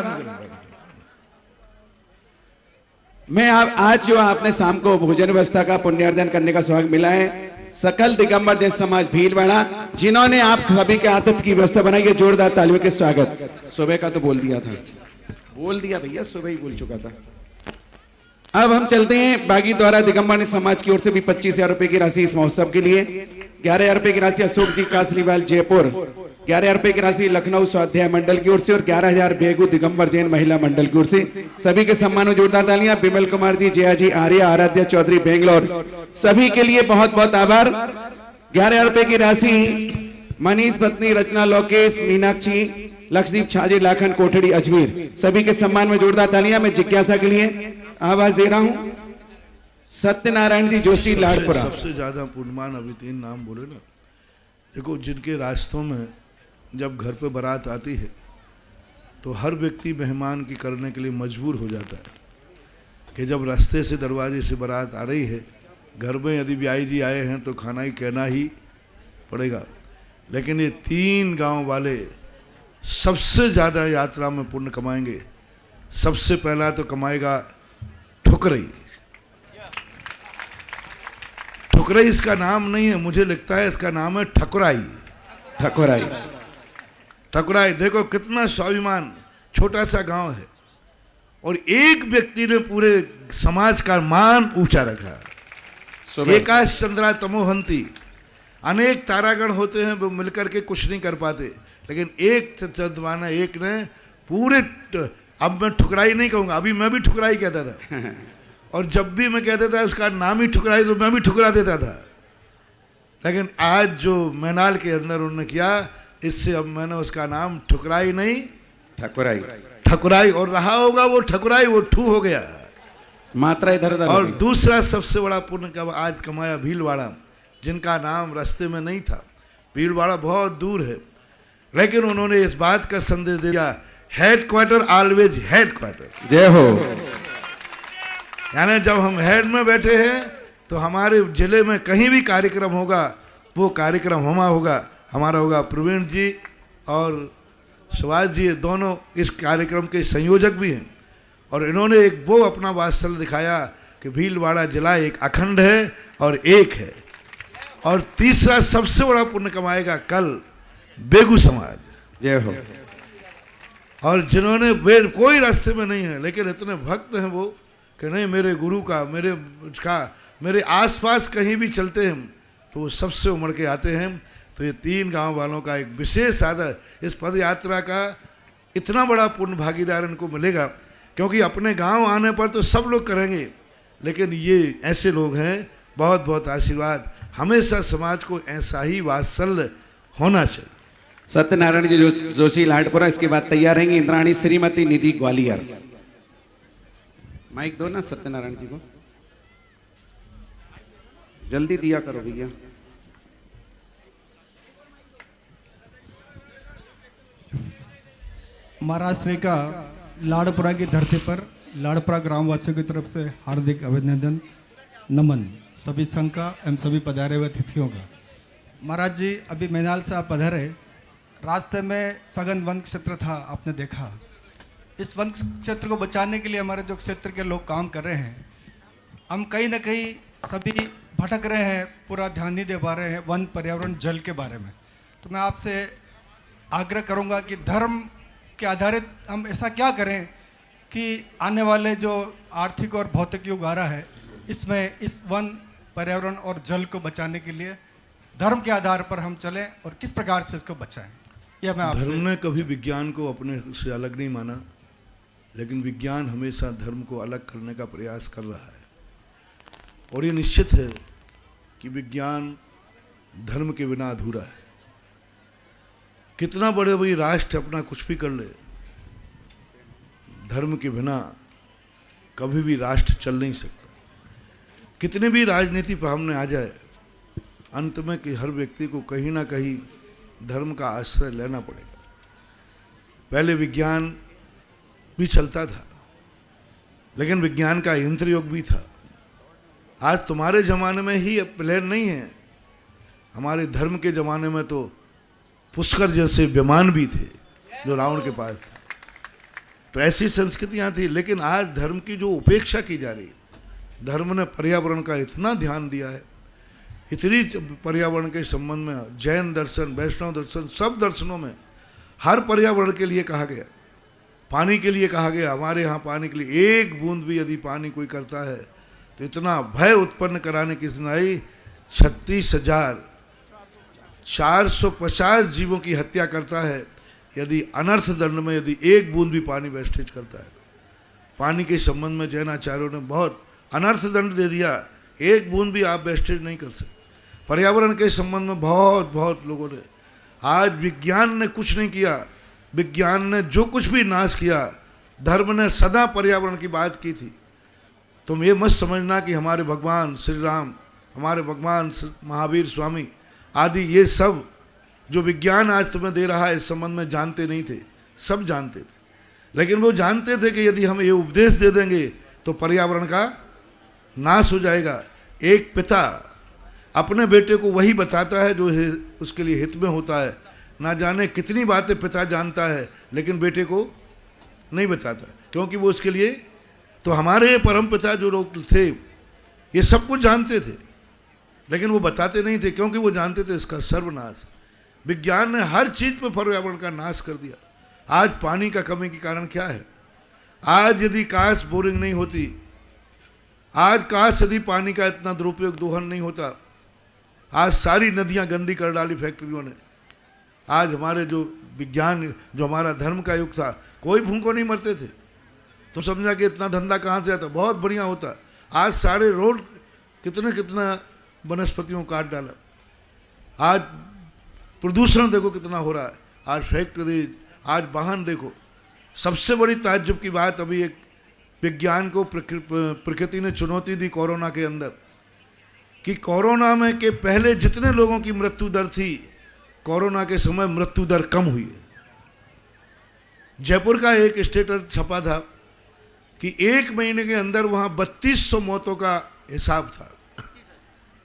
मैं आज जो आपने शाम को भोजन व्यवस्था का पुण्यार्जन करने का सौभाग्य मिला है, सकल दिगंबर जैन समाज भीलवाड़ा जिन्होंने आप सभी के आतिथ्य की व्यवस्था बनाई है, जोरदार तालियों के स्वागत। सुबह का तो बोल दिया था, बोल दिया भैया, सुबह ही बोल चुका था। अब हम चलते हैं बागी द्वारा दिगंबर समाज की ओर से भी 25,000 रुपए की राशि इस महोत्सव के लिए, 11,000 रुपए की राशि अशोक जी कासलीवाल जयपुर, 11,000 रुपए की राशि लखनऊ स्वाध्याय मंडल की ओर से और 11,000 बेगू दिगंबर जैन महिला मंडल की ओर से। सभी के सम्मान में जोरदार तालियां। बिमल कुमार जी, जया जी, आर्य, आराध्या चौधरी बेंगलोर, सभी के लिए बहुत बहुत आभार। 11,000 रुपए की राशि मनीष पत्नी रचना लोकेश मीनाक्षी लक्षदीप छाजे लाखन कोठड़ी अजमेर, सभी के सम्मान में जोरदार तालियां। मैं जिज्ञासा के लिए आवाज दे रहा हूं सत्यनारायण जी जोशी लाडपुरा। सबसे ज्यादा पुण्यमान अभी 3 नाम बोले ना। देखो, जिनके रास्तों में जब घर पे बारात आती है तो हर व्यक्ति मेहमान की करने के लिए मजबूर हो जाता है कि जब रास्ते से दरवाजे से बारात आ रही है, घर में यदि ब्याई जी आए हैं तो खाना ही कहना ही पड़ेगा। लेकिन ये 3 गांव वाले सबसे ज़्यादा यात्रा में पुण्य कमाएंगे। सबसे पहला तो कमाएगा ठुकरई। ठुकरई इसका नाम नहीं है, मुझे लगता है इसका नाम है ठकुराई। ठकुराई, ठकुराई देखो कितना स्वाभिमान, छोटा सा गांव है और एक व्यक्ति ने पूरे समाज का मान ऊंचा रखा। एकाश चंद्रा तमोहंती, अनेक तारागण होते हैं वो मिलकर के कुछ नहीं कर पाते, लेकिन एक चंद्रमाना एक ने पूरे अब मैं ठुकराई नहीं कहूँगा, अभी मैं भी ठुकराई कहता था और जब भी मैं कहता था उसका नाम ही ठुकराई तो मैं भी ठुकरा देता था। लेकिन आज जो मैनाल के अंदर उन्होंने किया, इससे अब मैंने उसका नाम ठुकराई नहीं ठकुराई और रहा होगा वो ठकुराई, वो ठू हो गया, मात्रा इधर उधर। और दूसरा सबसे बड़ा पुण्य का आज कमाया भीलवाड़ा, जिनका नाम रास्ते में नहीं था। भीलवाड़ा बहुत दूर है, लेकिन उन्होंने इस बात का संदेश दिया, हेडक्वार्टर ऑलवेज हेडक्वार्टर। जय हो। यानी जब हम हेड में बैठे हैं तो हमारे जिले में कहीं भी कार्यक्रम होगा, वो कार्यक्रम हमारा होगा। प्रवीण जी और सुभाष जी दोनों इस कार्यक्रम के संयोजक भी हैं, और इन्होंने एक वो अपना वात्सल्य दिखाया कि भीलवाड़ा जिला एक अखंड है और एक है। और तीसरा सबसे बड़ा पुण्य कमाएगा कल बेगू समाज। जय हो। और जिन्होंने कोई रास्ते में नहीं है, लेकिन इतने भक्त हैं वो कि नहीं, मेरे गुरु का मेरे आसपास कहीं भी चलते हैं तो वो सबसे उमड़ के आते हैं। तो ये 3 गांव वालों का एक विशेष आदर, इस पद यात्रा का इतना बड़ा पूर्ण भागीदार इनको मिलेगा, क्योंकि अपने गांव आने पर तो सब लोग करेंगे, लेकिन ये ऐसे लोग हैं, बहुत बहुत आशीर्वाद। हमेशा समाज को ऐसा ही वात्सल्य होना चाहिए। सत्यनारायण जी जोशी लाडपुरा, इसके बाद तैयार रहेंगे इंद्राणी श्रीमती निधि ग्वालियर। माइक दो ना सत्यनारायण जी को, जल्दी दिया करो भैया। महाराष्ट्र का लाड़पुरा की धरती पर लाड़पुरा ग्रामवासियों की तरफ से हार्दिक अभिनंदन, नमन सभी संघ का एवं सभी पधारे हुए अतिथियों का। महाराज जी, अभी मैनाल से आप पधारे, रास्ते में सघन वन क्षेत्र था, आपने देखा। इस वन क्षेत्र को बचाने के लिए हमारे जो क्षेत्र के लोग काम कर रहे हैं, हम कहीं ना कहीं सभी भटक रहे हैं, पूरा ध्यान नहीं दे पा रहे हैं वन, पर्यावरण, जल के बारे में। तो मैं आपसे आग्रह करूंगा कि धर्म के आधारित हम ऐसा क्या करें कि आने वाले जो आर्थिक और भौतिक युग आ रहा है, इसमें इस वन, पर्यावरण और जल को बचाने के लिए धर्म के आधार पर हम चलें और किस प्रकार से इसको बचाएं। यह मैं आपसे। धर्म ने कभी विज्ञान को अपने से अलग नहीं माना, लेकिन विज्ञान हमेशा धर्म को अलग करने का प्रयास कर रहा है। और ये निश्चित है कि विज्ञान धर्म के बिना अधूरा है। कितना बड़े भाई राष्ट्र अपना कुछ भी कर ले, धर्म के बिना कभी भी राष्ट्र चल नहीं सकता। कितने भी राजनीति पर हमने आ जाए, अंत में कि हर व्यक्ति को कहीं ना कहीं धर्म का आश्रय लेना पड़ेगा। पहले विज्ञान भी चलता था, लेकिन विज्ञान का यंत्र युग भी था। आज तुम्हारे ज़माने में ही प्लेन नहीं है, हमारे धर्म के ज़माने में तो पुष्कर जैसे विमान भी थे जो रावण के पास थे। तो ऐसी संस्कृतियाँ थी, लेकिन आज धर्म की जो उपेक्षा की जा रही है, धर्म ने पर्यावरण का इतना ध्यान दिया है, इतनी पर्यावरण के संबंध में जैन दर्शन, वैष्णव दर्शन, सब दर्शनों में हर पर्यावरण के लिए कहा गया। पानी के लिए कहा गया, हमारे यहाँ पानी के लिए एक बूंद भी यदि पानी कोई करता है तो इतना भय उत्पन्न कराने की सुनाई, 36,450 जीवों की हत्या करता है यदि अनर्थ दंड में यदि एक बूंद भी पानी वेस्टेज करता है। पानी के संबंध में जैनाचार्यों ने बहुत अनर्थ दंड दे दिया, एक बूंद भी आप वेस्टेज नहीं कर सकते। पर्यावरण के संबंध में बहुत लोगों ने, आज विज्ञान ने कुछ नहीं किया, विज्ञान ने जो कुछ भी नाश किया, धर्म ने सदा पर्यावरण की बात की थी। तुम ये मत समझना कि हमारे भगवान श्री राम, हमारे भगवान महावीर स्वामी आदि ये सब जो विज्ञान आज तुम्हें दे रहा है इस संबंध में जानते नहीं थे, सब जानते थे। लेकिन वो जानते थे कि यदि हम ये उपदेश दे देंगे तो पर्यावरण का नाश हो जाएगा। एक पिता अपने बेटे को वही बताता है जो उसके लिए हित में होता है। ना जाने कितनी बातें पिता जानता है, लेकिन बेटे को नहीं बताता, क्योंकि वो उसके लिए, तो हमारे परम पिता जो लोग थे ये सब कुछ जानते थे, लेकिन वो बताते नहीं थे, क्योंकि वो जानते थे इसका सर्वनाश। विज्ञान ने हर चीज़ पर पर्यावरण का नाश कर दिया। आज पानी का कमी के कारण क्या है, आज यदि काश बोरिंग नहीं होती, आज काश यदि पानी का इतना दुरुपयोग दोहन नहीं होता, आज सारी नदियां गंदी कर डाली फैक्ट्रियों ने। आज हमारे जो विज्ञान, जो हमारा धर्म का युग था, कोई भूखों नहीं मरते थे, तो समझा कि इतना धंधा कहाँ से आता, बहुत बढ़िया होता। आज सारे रोड कितना वनस्पतियों काट डाला। आज प्रदूषण देखो कितना हो रहा है, आज फैक्ट्री, आज वाहन देखो। सबसे बड़ी ताज्जुब की बात, अभी एक विज्ञान को प्रकृति ने चुनौती दी कोरोना के अंदर, कि कोरोना में के पहले जितने लोगों की मृत्यु दर थी, कोरोना के समय मृत्यु दर कम हुई है। जयपुर का एक स्टेटस छपा था कि 1 महीने के अंदर वहाँ 3200 मौतों का हिसाब था।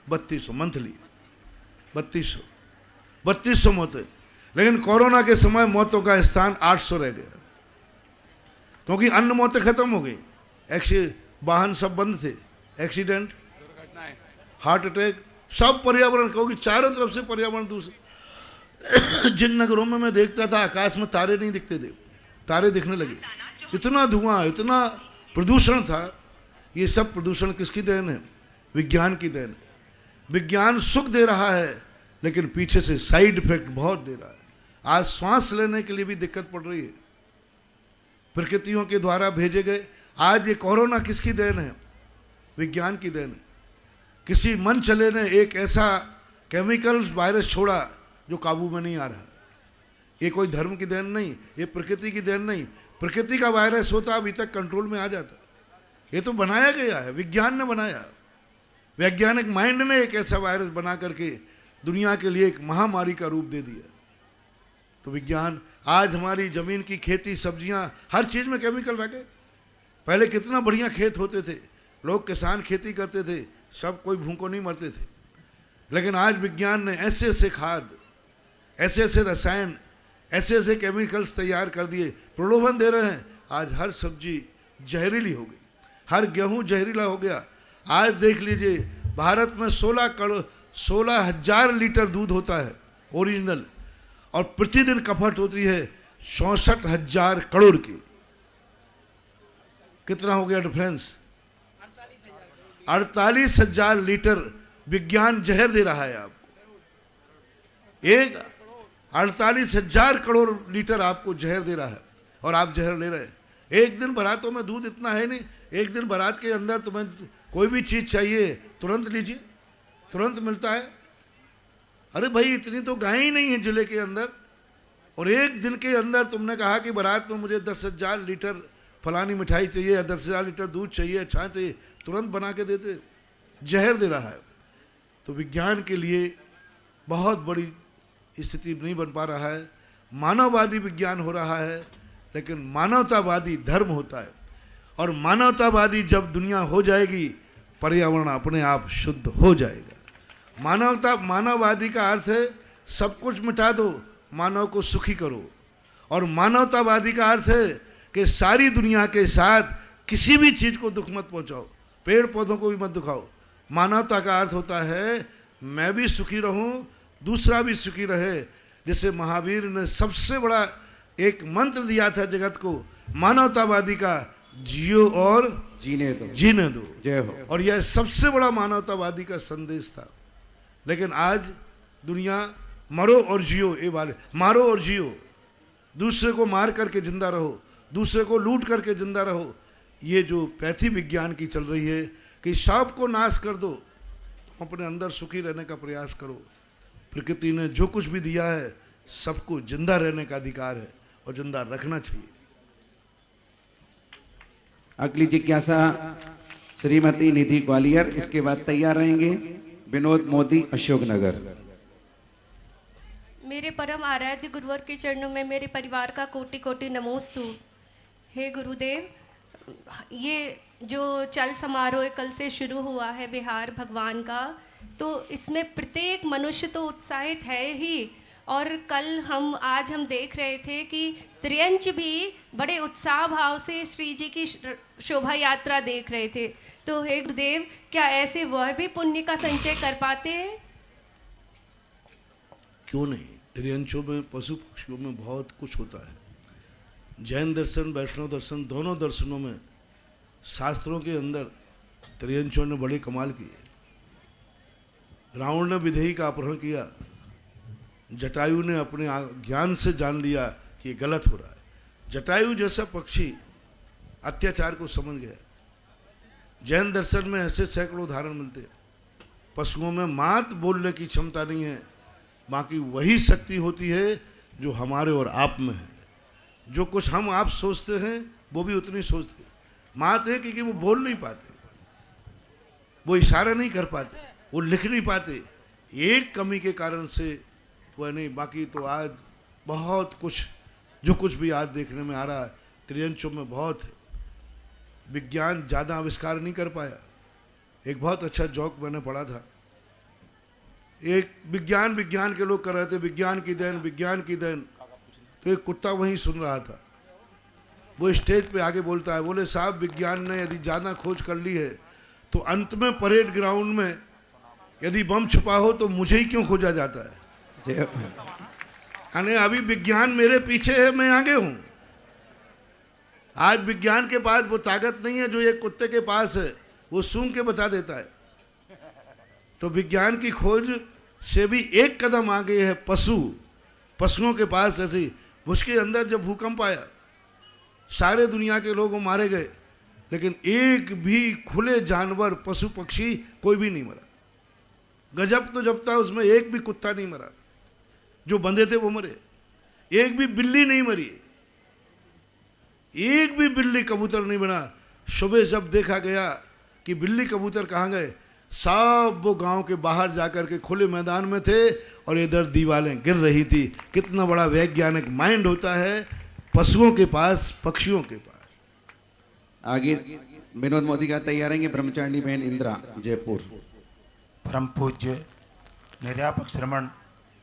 3200 मंथली, 3200 मौतें। लेकिन कोरोना के समय मौतों का स्थान 800 रह गया, क्योंकि अन्य मौतें खत्म हो गई। वाहन सब बंद थे, एक्सीडेंट, हार्ट अटैक, सब पर्यावरण, क्योंकि चारों तरफ से पर्यावरण दूषित। जिन नगरों में मैं देखता था आकाश में तारे नहीं दिखते थे, तारे दिखने लगे। इतना धुआं, इतना प्रदूषण था। ये सब प्रदूषण किसकी देन है? विज्ञान की देन है। विज्ञान सुख दे रहा है, लेकिन पीछे से साइड इफेक्ट बहुत दे रहा है। आज श्वास लेने के लिए भी दिक्कत पड़ रही है, प्रकृतियों के द्वारा भेजे गए। आज ये कोरोना किसकी देन है? विज्ञान की देन है। किसी मन चले ने एक ऐसा केमिकल वायरस छोड़ा जो काबू में नहीं आ रहा। ये कोई धर्म की देन नहीं, ये प्रकृति की देन नहीं। प्रकृति का वायरस होता अभी तक कंट्रोल में आ जाता। ये तो बनाया गया है, विज्ञान ने बनाया। वैज्ञानिक माइंड ने एक ऐसा वायरस बना करके दुनिया के लिए एक महामारी का रूप दे दिया। तो विज्ञान, आज हमारी जमीन की खेती, सब्जियां, हर चीज में केमिकल रखे। पहले कितना बढ़िया खेत होते थे, लोग किसान खेती करते थे, सब कोई भूखों नहीं मरते थे। लेकिन आज विज्ञान ने ऐसे ऐसे खाद, ऐसे ऐसे रसायन, ऐसे ऐसे केमिकल्स तैयार कर दिए, प्रलोभन दे रहे हैं। आज हर सब्जी जहरीली हो गई, हर गेहूं जहरीला हो गया। आज देख लीजिए, भारत में 16,000 लीटर दूध होता है ओरिजिनल, और प्रतिदिन खपत होती है 64,000 करोड़ की। कितना हो गया डिफरेंस? 48,000 लीटर विज्ञान जहर दे रहा है आपको। एक 48,000 करोड़ लीटर आपको जहर दे रहा है, और आप जहर ले रहे हैं। एक दिन बारातों में दूध इतना है नहीं, एक दिन बारात के अंदर तुम्हें कोई भी चीज़ चाहिए तुरंत लीजिए, तुरंत मिलता है। अरे भाई, इतनी तो गाय ही नहीं है जिले के अंदर, और एक दिन के अंदर तुमने कहा कि बारात में मुझे 10,000 लीटर फलानी मिठाई चाहिए, 10,000 लीटर दूध चाहिए, छाछ चाहिए, तुरंत बना के देते। जहर दे रहा है। तो विज्ञान के लिए बहुत बड़ी स्थिति नहीं बन पा रहा है। मानववादी विज्ञान हो रहा है, लेकिन मानवतावादी धर्म होता है। और मानवतावादी जब दुनिया हो जाएगी, पर्यावरण अपने आप शुद्ध हो जाएगा। मानववादी का अर्थ है सब कुछ मिटा दो, मानव को सुखी करो। और मानवतावादी का अर्थ है कि सारी दुनिया के साथ किसी भी चीज़ को दुख मत पहुंचाओ, पेड़ पौधों को भी मत दुखाओ। मानवता का अर्थ होता है मैं भी सुखी रहूं, दूसरा भी सुखी रहे। जैसे महावीर ने सबसे बड़ा एक मंत्र दिया था जगत को, मानवतावादी का, जियो और जीने दो, जय हो। और यह सबसे बड़ा मानवतावादी का संदेश था। लेकिन आज दुनिया मरो और जियो, ये वाले मारो और जियो, दूसरे को मार करके जिंदा रहो, दूसरे को लूट करके जिंदा रहो। ये जो पैथी विज्ञान की चल रही है कि सब को नाश कर दो, तुम अपने अंदर सुखी रहने का प्रयास करो। प्रकृति ने जो कुछ भी दिया है, सबको जिंदा रहने का अधिकार है और जिंदा रखना चाहिए। अगली जिज्ञासा श्रीमती निधि ग्वालियर, इसके बाद तैयार रहेंगे विनोद मोदी, अशोकनगर। मेरे परम आराध्य गुरुवर के चरणों में मेरे परिवार का कोटि कोटि नमोस्तु। हे गुरुदेव, ये जो चल समारोह कल से शुरू हुआ है बिहार भगवान का, तो इसमें प्रत्येक मनुष्य तो उत्साहित है ही। और आज हम देख रहे थे कि त्रियंच भी बड़े उत्साह भाव से श्री जी की शोभा यात्रा देख रहे थे। तो हे गुरुदेव, क्या ऐसे वह भी पुण्य का संचय कर पाते हैं? क्यों नहीं। त्रियंचों में, पशु पक्षियों में बहुत कुछ होता है। जैन दर्शन, वैष्णव दर्शन, दोनों दर्शनों में, शास्त्रों के अंदर त्रियंचों ने बड़े कमाल किए। रावण ने विदेही का अपहरण किया, जटायु ने अपने ज्ञान से जान लिया कि ये गलत हो रहा है। जटायु जैसा पक्षी अत्याचार को समझ गया। जैन दर्शन में ऐसे सैकड़ों उदाहरण मिलते हैं। पशुओं में मात्र बोलने की क्षमता नहीं है, बाकी वही शक्ति होती है जो हमारे और आप में है। जो कुछ हम आप सोचते हैं वो भी उतनी सोचते हैं। मात है क्योंकि वो बोल नहीं पाते, वो इशारा नहीं कर पाते, वो लिख नहीं पाते। एक कमी के कारण से वह नहीं, बाकी तो आज बहुत कुछ, जो कुछ भी आज देखने में आ रहा है त्रियंचों में बहुत है। विज्ञान ज़्यादा आविष्कार नहीं कर पाया। एक बहुत अच्छा जोक मैंने पढ़ा था, एक विज्ञान के लोग कर रहे थे, विज्ञान की देन। तो एक कुत्ता वहीं सुन रहा था। वो स्टेज पे आगे बोलता है, बोले साहब विज्ञान ने यदि ज़्यादा खोज कर ली है तो अंत में परेड ग्राउंड में यदि बम छुपा हो तो मुझे ही क्यों खोजा जाता है। यानी अभी विज्ञान मेरे पीछे है, मैं आगे हूँ। आज विज्ञान के पास वो ताकत नहीं है जो एक कुत्ते के पास है, वो सूंघ के बता देता है। तो विज्ञान की खोज से भी एक कदम आगे है पशुओं के पास। ऐसी उसके अंदर जब भूकंप आया, सारे दुनिया के लोग मारे गए, लेकिन एक भी खुले जानवर, पशु पक्षी कोई भी नहीं मरा। गजब तो जब था उसमें एक भी कुत्ता नहीं मरा, जो बंधे थे वो मरे। एक भी बिल्ली नहीं मरी, एक भी बिल्ली कबूतर नहीं बना। सुबह जब देखा गया कि बिल्ली कबूतर कहाँ गए, सब वो गांव के बाहर जाकर के खुले मैदान में थे और इधर दीवारें गिर रही थी। कितना बड़ा वैज्ञानिक माइंड होता है पशुओं के पास, पक्षियों के पास। आगे विनोद मोदी का तैयार रहेंगे ब्रह्मचारिणी बहन इंदिरा, जयपुर। परम पूज्य निर्यापक श्रमण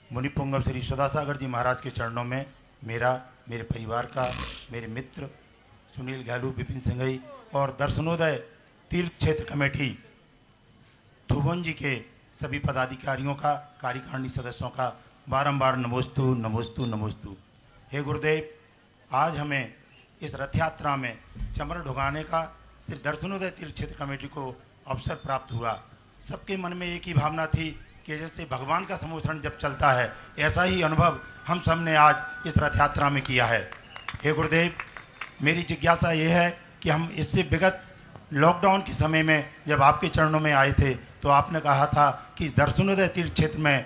मुनिपुंगव श्री सदासागर जी महाराज के चरणों में मेरा, मेरे परिवार का, मेरे मित्र सुनील गालू, विपिन सिंघई और दर्शनोदय तीर्थ क्षेत्र कमेटी धुवन जी के सभी पदाधिकारियों का, कार्यकारिणी सदस्यों का बारंबार नमोस्तु नमोस्तु नमोस्तु। हे गुरुदेव, आज हमें इस रथ यात्रा में चमर ढुकाने का श्री दर्शनोदय तीर्थ क्षेत्र कमेटी को अवसर प्राप्त हुआ। सबके मन में एक ही भावना थी कि जैसे भगवान का समूहरण जब चलता है, ऐसा ही अनुभव हम सब ने आज इस रथ यात्रा में किया है। हे गुरुदेव, मेरी जिज्ञासा ये है कि हम इससे विगत लॉकडाउन के समय में जब आपके चरणों में आए थे तो आपने कहा था कि दर्शनोदय तीर्थ क्षेत्र में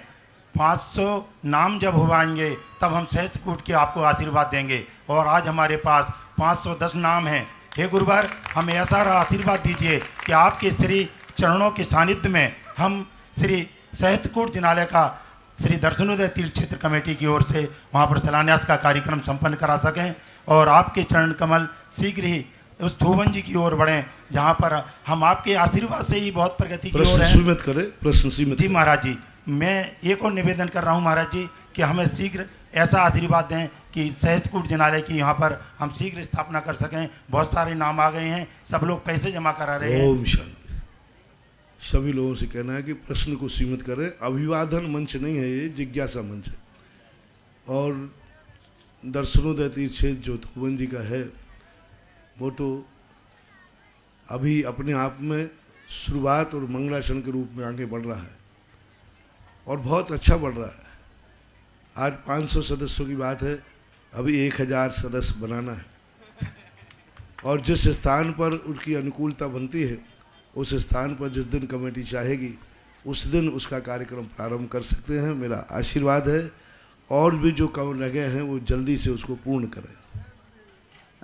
500 नाम जब हुआएंगे तब हम सहस्त्रकूट के आपको आशीर्वाद देंगे, और आज हमारे पास 510 नाम हैं। हे गुरुवर, हमें ऐसा आशीर्वाद दीजिए कि आपके श्री चरणों के सानिध्य में हम श्री सहस्त्रकूट जिनालय का श्री दर्शनोदय तीर्थ क्षेत्र कमेटी की ओर से वहाँ पर शिलान्यास का कार्यक्रम संपन्न करा सकें और आपके चरण कमल शीघ्र ही उस धुवन जी की ओर बढ़ें जहाँ पर हम आपके आशीर्वाद से ही बहुत प्रगति की ओर हैं। प्रश्न सीमित जी महाराज जी, मैं एक और निवेदन कर रहा हूँ महाराज जी कि हमें शीघ्र ऐसा आशीर्वाद दें कि सहस्त्रकूट जिनालय की यहाँ पर हम शीघ्र स्थापना कर सकें। बहुत सारे नाम आ गए हैं, सब लोग पैसे जमा करा रहे हैं। ओम शांति। सभी लोगों से कहना है कि प्रश्न को सीमित करें। अभिवादन मंच नहीं है, ये जिज्ञासा मंच है। और दर्शनोदय तीर्थ क्षेत्र जो धुवन जी का है, वो तो अभी अपने आप में शुरुआत और मंगलाचरण के रूप में आगे बढ़ रहा है और बहुत अच्छा बढ़ रहा है। आज 500 सदस्यों की बात है, अभी 1000 सदस्य बनाना है। और जिस स्थान पर उनकी अनुकूलता बनती है, उस स्थान पर जिस दिन कमेटी चाहेगी उस दिन उसका कार्यक्रम प्रारंभ कर सकते हैं। मेरा आशीर्वाद है, और भी जो काम लगे हैं वो जल्दी से उसको पूर्ण करें।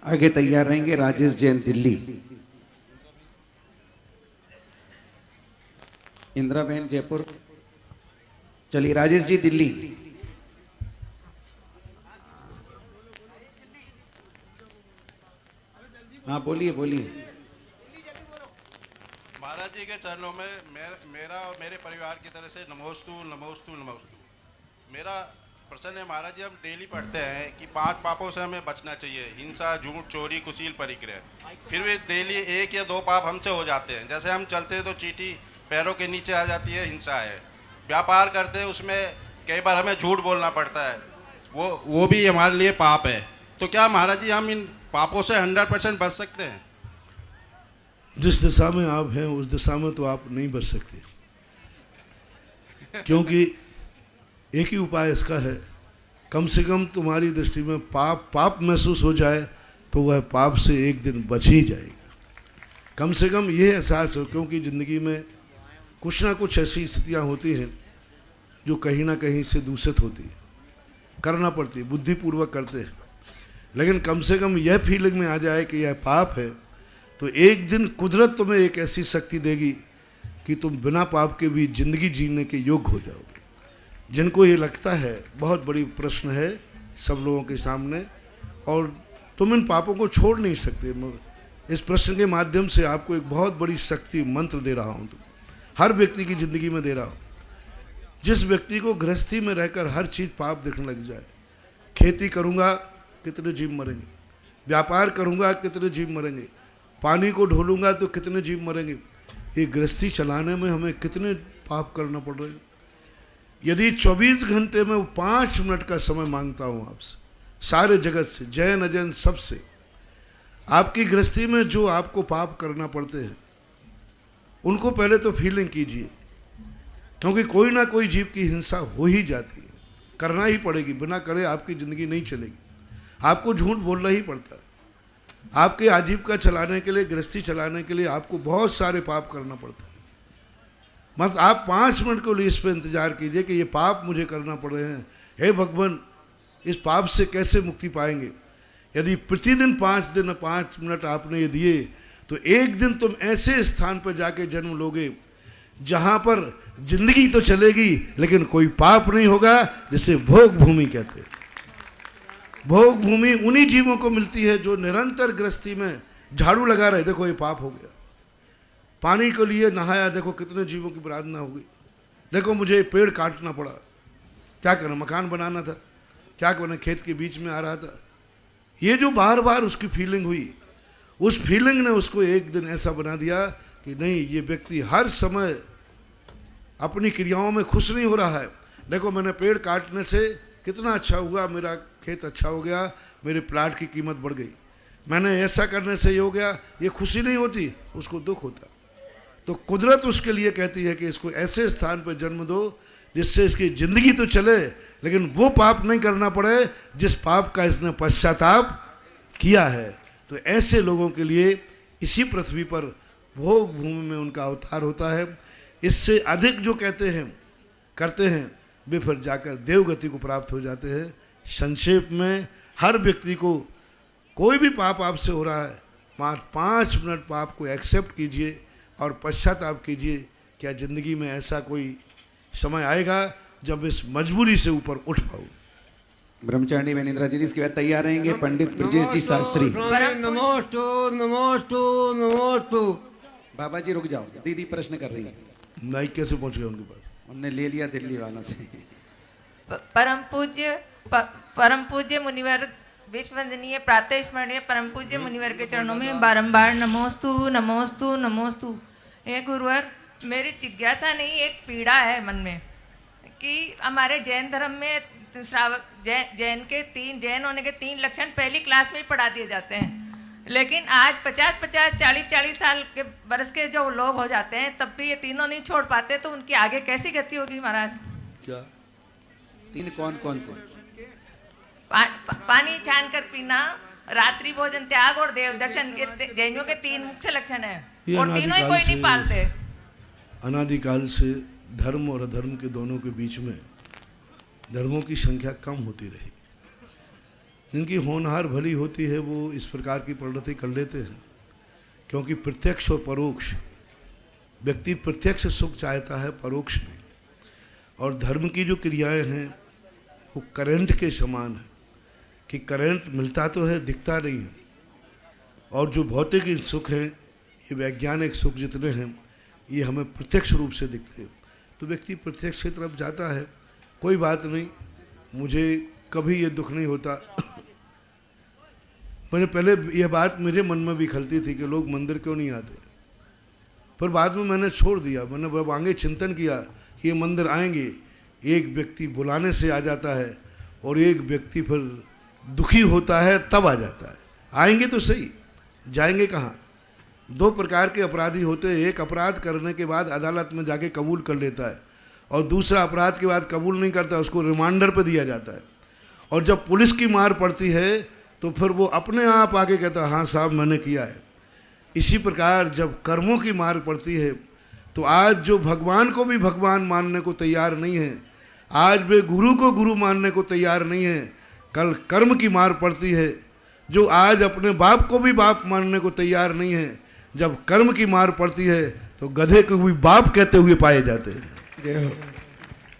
आगे तैयार रहेंगे राजेश जैन, दिल्ली। इंदिरा बहन, जयपुर। चलिए राजेश जी, दिल्ली। हाँ बोलिए बोलिए। महाराज जी के चरणों में मेरा और मेरे परिवार की तरफ से नमोस्तु नमोस्तु नमोस्तु। मेरा प्रश्न है महाराज जी, हम डेली पढ़ते हैं कि 5 पापों से हमें बचना चाहिए, हिंसा, झूठ, चोरी, कुशील, परिग्रह। फिर भी डेली 1 या 2 पाप हमसे हो जाते हैं। जैसे हम चलते हैं तो चींटी पैरों के नीचे आ जाती है, हिंसा है। व्यापार करते हैं, उसमें कई बार हमें झूठ बोलना पड़ता है, वो भी हमारे लिए पाप है। तो क्या महाराज जी हम इन पापों से 100% बच सकते हैं? जिस दिशा में आप हैं उस दिशा में तो आप नहीं बच सकते, क्योंकि एक ही उपाय इसका है, कम से कम तुम्हारी दृष्टि में पाप महसूस हो जाए तो वह पाप से एक दिन बच ही जाएगा। कम से कम ये एहसास हो, क्योंकि ज़िंदगी में कुछ ना कुछ ऐसी स्थितियाँ होती हैं जो कहीं ना कहीं से दूषित होती है, करना पड़ती है, बुद्धिपूर्वक करते हैं, लेकिन कम से कम यह फीलिंग में आ जाए कि यह पाप है, तो एक दिन कुदरत तुम्हें एक ऐसी शक्ति देगी कि तुम बिना पाप के भी ज़िंदगी जीने के योग्य हो जाओगे। जिनको ये लगता है, बहुत बड़ी प्रश्न है सब लोगों के सामने, और तुम इन पापों को छोड़ नहीं सकते। इस प्रश्न के माध्यम से आपको एक बहुत बड़ी शक्ति मंत्र दे रहा हूँ, हर व्यक्ति की ज़िंदगी में दे रहा हूँ। जिस व्यक्ति को गृहस्थी में रहकर हर चीज़ पाप दिखने लग जाए, खेती करूँगा कितने जीव मरेंगे, व्यापार करूँगा कितने जीव मरेंगे, पानी को ढोलूँगा तो कितने जीव मरेंगे, ये गृहस्थी चलाने में हमें कितने पाप करना पड़ रहे हैं। यदि 24 घंटे में 5 मिनट का समय मांगता हूँ आपसे, सारे जगत से, जैन अजैन सबसे, आपकी गृहस्थी में जो आपको पाप करना पड़ते हैं उनको पहले तो फीलिंग कीजिए, क्योंकि कोई ना कोई जीव की हिंसा हो ही जाती है, करना ही पड़ेगी, बिना करे आपकी ज़िंदगी नहीं चलेगी। आपको झूठ बोलना ही पड़ता है, आपके आजीविका चलाने के लिए, गृहस्थी चलाने के लिए आपको बहुत सारे पाप करना पड़ता है। बस आप 5 मिनट के लिए इस पर इंतजार कीजिए कि ये पाप मुझे करना पड़ रहे हैं, हे भगवान इस पाप से कैसे मुक्ति पाएंगे। यदि प्रतिदिन 5 मिनट आपने ये दिए, तो एक दिन तुम ऐसे स्थान पर जाके जन्म लोगे जहाँ पर जिंदगी तो चलेगी लेकिन कोई पाप नहीं होगा, जिसे भोग भूमि कहते हैं। भोग भूमि उन्हीं जीवों को मिलती है जो निरंतर गृहस्थी में झाड़ू लगा रहे, देखो ये पाप हो गया, पानी के लिए नहाया, देखो कितने जीवों की बरादना हो गई, देखो मुझे पेड़ काटना पड़ा, क्या करना, मकान बनाना था, क्या करना, खेत के बीच में आ रहा था। ये जो बार बार उसकी फीलिंग हुई, उस फीलिंग ने उसको एक दिन ऐसा बना दिया कि नहीं, ये व्यक्ति हर समय अपनी क्रियाओं में खुश नहीं हो रहा है। देखो मैंने पेड़ काटने से कितना अच्छा हुआ, मेरा खेत अच्छा हो गया, मेरे प्लाट की कीमत बढ़ गई, मैंने ऐसा करने से ये हो गया, ये खुशी नहीं होती, उसको दुख होता। तो कुदरत उसके लिए कहती है कि इसको ऐसे स्थान पर जन्म दो जिससे इसकी ज़िंदगी तो चले लेकिन वो पाप नहीं करना पड़े जिस पाप का इसने पश्चाताप किया है। तो ऐसे लोगों के लिए इसी पृथ्वी पर भोग भूमि में उनका अवतार होता है। इससे अधिक जो कहते हैं करते हैं वे फिर जाकर देवगति को प्राप्त हो जाते हैं। संक्षेप में हर व्यक्ति को कोई भी पाप आपसे हो रहा है, 5 मिनट पाप को एक्सेप्ट कीजिए और पश्चाताप कीजिए। क्या ज़िंदगी में ऐसा कोई समय आएगा जब इस मजबूरी से ऊपर उठ पाऊँ। ब्रह्मचारिणी बहन दीदी इसके बाद तैयार रहेंगे पंडित ब्रजेश जी शास्त्री। नमोस्तु नमोस्तु नमोस्तु। बाबा जी रुक जाओ, दीदी प्रश्न कर रही है। नाइक कैसे पहुंच गए उनके पास? उनने ले लिया दिल्ली वालों से। परम पूज्य मुनिवर, विश्ववंदनीय प्रातः स्मरणीय परम पूज्य मुनिवर के चरणों में बारंबार नमोस्तु नमोस्तु नमोस्तु। हे गुरुवर, मेरी जिज्ञासा नहीं, एक पीड़ा है मन में कि हमारे जैन धर्म में जैन होने के 3 लक्षण पहली क्लास में ही पढ़ा दिए जाते हैं, लेकिन आज 50-50, 40-40 साल के बरस के जो लोग हो जाते हैं तब भी ये तीनों नहीं छोड़ पाते, तो उनकी आगे कैसी गति होगी महाराज? क्या 3 कौन से? पानी छान कर पीना, रात्रि भोजन त्याग और देव दर्शन के जैनियों के 3 मुख्य लक्षण है और तीनों ही कोई नहीं पालते। अनादिकाल से धर्म और अधर्म के दोनों के बीच में धर्मों की संख्या कम होती रही। जिनकी होनहार भली होती है वो इस प्रकार की परिणति कर लेते हैं, क्योंकि प्रत्यक्ष और परोक्ष, व्यक्ति प्रत्यक्ष सुख चाहता है, परोक्ष नहीं। और धर्म की जो क्रियाएं हैं वो करंट के समान है कि करंट मिलता तो है, दिखता नहीं है। और जो भौतिक सुख है, ये वैज्ञानिक सुख जितने हैं, ये हमें प्रत्यक्ष रूप से दिखते हैं। तो व्यक्ति प्रत्यक्ष की तरफ जाता है, कोई बात नहीं, मुझे कभी ये दुख नहीं होता। मैंने पहले यह बात मेरे मन में भी खलती थी कि लोग मंदिर क्यों नहीं आते, पर बाद में मैंने छोड़ दिया। मैंने अब आगे चिंतन किया कि ये मंदिर आएंगे, एक व्यक्ति बुलाने से आ जाता है और एक व्यक्ति फिर दुखी होता है तब आ जाता है। आएंगे तो सही, जाएंगे कहाँ? 2 प्रकार के अपराधी होते हैं, एक अपराध करने के बाद अदालत में जाके कबूल कर लेता है और दूसरा अपराध के बाद कबूल नहीं करता, उसको रिमांडर पर दिया जाता है। और जब पुलिस की मार पड़ती है तो फिर वो अपने आप आके कहता हाँ साहब मैंने किया है। इसी प्रकार जब कर्मों की मार पड़ती है तो आज जो भगवान को भी भगवान मानने को तैयार नहीं है, आज वे गुरु को गुरु मानने को तैयार नहीं है, कल कर्म की मार पड़ती है। जो आज अपने बाप को भी बाप मानने को तैयार नहीं है, जब कर्म की मार पड़ती है तो गधे को भी बाप कहते हुए पाए जाते हैं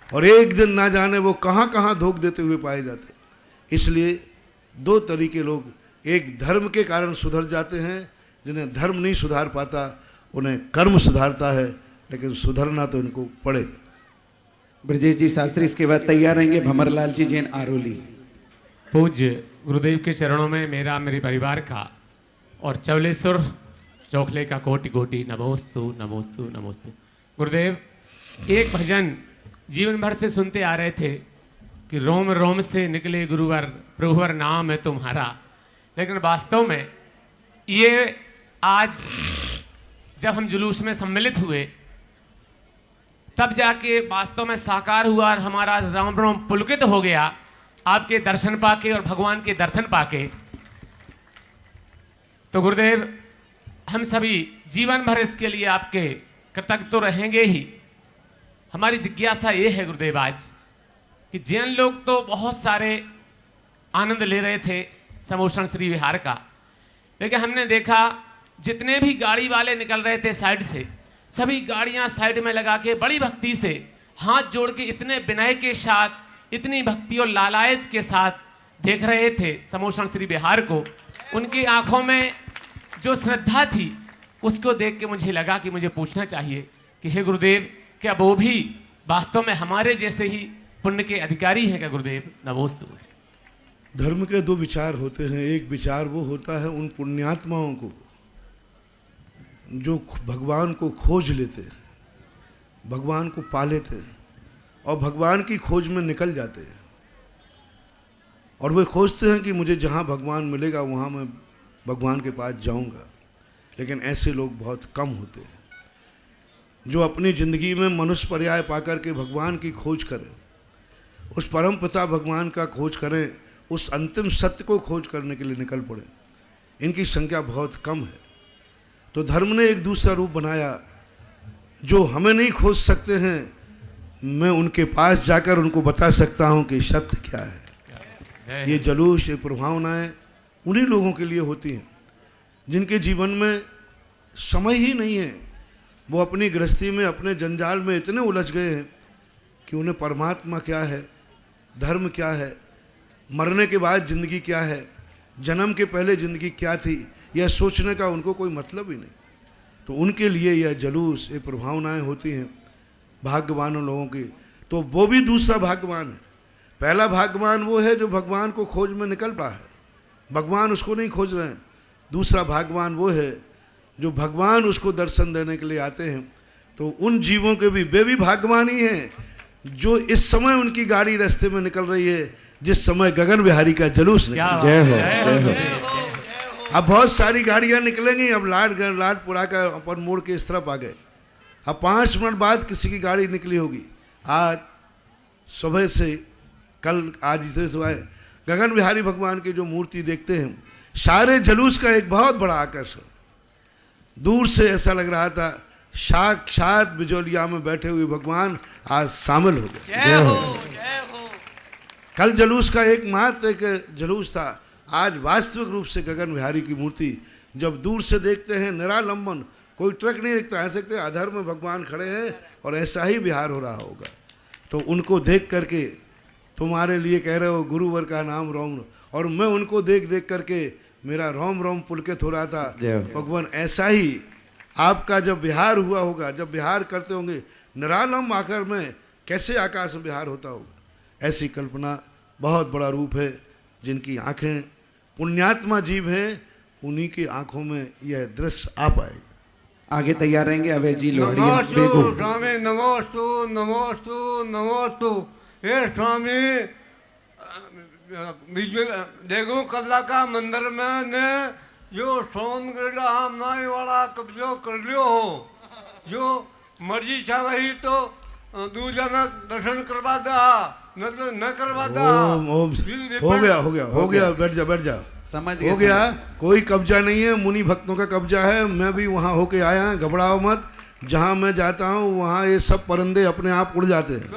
और एक दिन ना जाने वो कहाँ कहाँ धोख देते हुए पाए जाते हैं। इसलिए दो तरीके लोग, एक धर्म के कारण सुधर जाते हैं, जिन्हें धर्म नहीं सुधार पाता उन्हें कर्म सुधारता है, लेकिन सुधरना तो इनको पड़ेगा। ब्रजेश जी शास्त्री इसके बाद तैयार रहेंगे। भंवरलाल जी जैन आरोली। पूज्य गुरुदेव के चरणों में मेरा, मेरे परिवार का और चौलेश्वर चौखले का कोटि कोटि नमोस्तु नमोस्तु नमोस्तु। गुरुदेव, एक भजन जीवन भर से सुनते आ रहे थे कि रोम रोम से निकले गुरुवर प्रभुवर नाम है तुम्हारा, लेकिन वास्तव में ये आज जब हम जुलूस में सम्मिलित हुए तब जाके वास्तव में साकार हुआ और हमारा राम राम पुलकित हो गया आपके दर्शन पाके और भगवान के दर्शन पाके। तो गुरुदेव, हम सभी जीवन भर इसके लिए आपके कृतज्ञ तो रहेंगे ही। हमारी जिज्ञासा ये है गुरुदेव आज कि जैन लोग तो बहुत सारे आनंद ले रहे थे समोषण श्री विहार का, लेकिन हमने देखा जितने भी गाड़ी वाले निकल रहे थे साइड से, सभी गाड़ियां साइड में लगा के बड़ी भक्ति से हाथ जोड़ के इतने विनय के साथ, इतनी भक्ति और लालायत के साथ देख रहे थे समोषण श्री विहार को। उनकी आंखों में जो श्रद्धा थी उसको देख के मुझे लगा कि मुझे पूछना चाहिए कि हे गुरुदेव, क्या वो भी वास्तव में हमारे जैसे ही पुण्य के अधिकारी हैं क्या गुरुदेव? नमोस्तु। धर्म के दो विचार होते हैं। एक विचार वो होता है उन पुण्यात्माओं को जो भगवान को खोज लेते, भगवान को पा लेते और भगवान की खोज में निकल जाते हैं, और वे खोजते हैं कि मुझे जहाँ भगवान मिलेगा वहाँ मैं भगवान के पास जाऊँगा। लेकिन ऐसे लोग बहुत कम होते हैं जो अपनी ज़िंदगी में मनुष्य पर्याय पाकर के भगवान की खोज करें, उस परम पिता भगवान का खोज करें, उस अंतिम सत्य को खोज करने के लिए निकल पड़े। इनकी संख्या बहुत कम है। तो धर्म ने एक दूसरा रूप बनाया। जो हमें नहीं खोज सकते हैं, मैं उनके पास जाकर उनको बता सकता हूं कि सत्य क्या है। ये जलूस, ये प्रभावनाएं उन्हीं लोगों के लिए होती हैं जिनके जीवन में समय ही नहीं है। वो अपनी गृहस्थी में, अपने जंजाल में इतने उलझ गए हैं कि उन्हें परमात्मा क्या है, धर्म क्या है, मरने के बाद ज़िंदगी क्या है, जन्म के पहले ज़िंदगी क्या थी, यह सोचने का उनको कोई मतलब ही नहीं। तो उनके लिए यह जलूस, ये प्रभावनाएं होती हैं भाग्यवानों लोगों की। तो वो भी दूसरा भाग्यवान है। पहला भाग्यवान वो है जो भगवान को खोज में निकल पा है, भगवान उसको नहीं खोज रहे हैं। दूसरा भाग्यवान वो है जो भगवान उसको दर्शन देने के लिए आते हैं। तो उन जीवों के भी, वे भी भाग्यवान ही हैं जो इस समय उनकी गाड़ी रास्ते में निकल रही है, जिस समय गगन बिहारी का जलूस निकल। जय हो, जय हो। अब बहुत सारी गाड़ियां निकलेंगी। अब लाडपुरा का अपन मोड़ के इस तरफ आ गए। अब 5 मिनट बाद किसी की गाड़ी निकली होगी। आज सुबह से, कल, आज इतने सुबह गगन बिहारी भगवान की जो मूर्ति देखते हैं, सारे जलूस का एक बहुत बड़ा आकर्षण। दूर से ऐसा लग रहा था साक्षात बिजोलिया में बैठे हुए भगवान आज शामिल हो गए। जय हो, जय हो। कल जलूस का एकमात्र एक जलूस था। आज वास्तविक रूप से गगन बिहारी की मूर्ति जब दूर से देखते हैं, निरालंबन, कोई ट्रक नहीं दिखता, ऐसे सकते अधर में भगवान खड़े हैं और ऐसा ही विहार हो रहा होगा। तो उनको देख करके तुम्हारे लिए कह रहे हो गुरुवर का नाम रोम, और मैं उनको देख देख करके मेरा रोम रोम पुलकित हो रहा था। भगवान ऐसा ही आपका जब विहार हुआ होगा, जब विहार करते होंगे निरालंब आकर में कैसे आकाश में विहार होता होगा, ऐसी कल्पना बहुत बड़ा रूप है। जिनकी आंखें पुण्यात्मा जीव हैं, उन्हीं की आंखों में यह दृश्य आ पाएगा। आगे तैयार रहेंगे अभय जी लोहड़िया बेगू। स्वामी नमोस्तु नमोस्तु नमोस्तु। हे स्वामी, देखो कल्ला का मंदिर में ने जो सोनगढ़ नाई वाला कब्जो कर लियो हो, जो मर्जी चाह रही तो दूजनक दर्शन करवा दा, न करवा दा। ओम ओम हो गया बैठ जा बैठ जा। समझ हो गया, कोई कब्जा नहीं है, मुनि भक्तों का कब्जा है। मैं भी वहाँ होके आया, घबराओ मत। जहाँ मैं जाता हूँ वहाँ ये सब परिंदे अपने आप उड़ जाते हैं।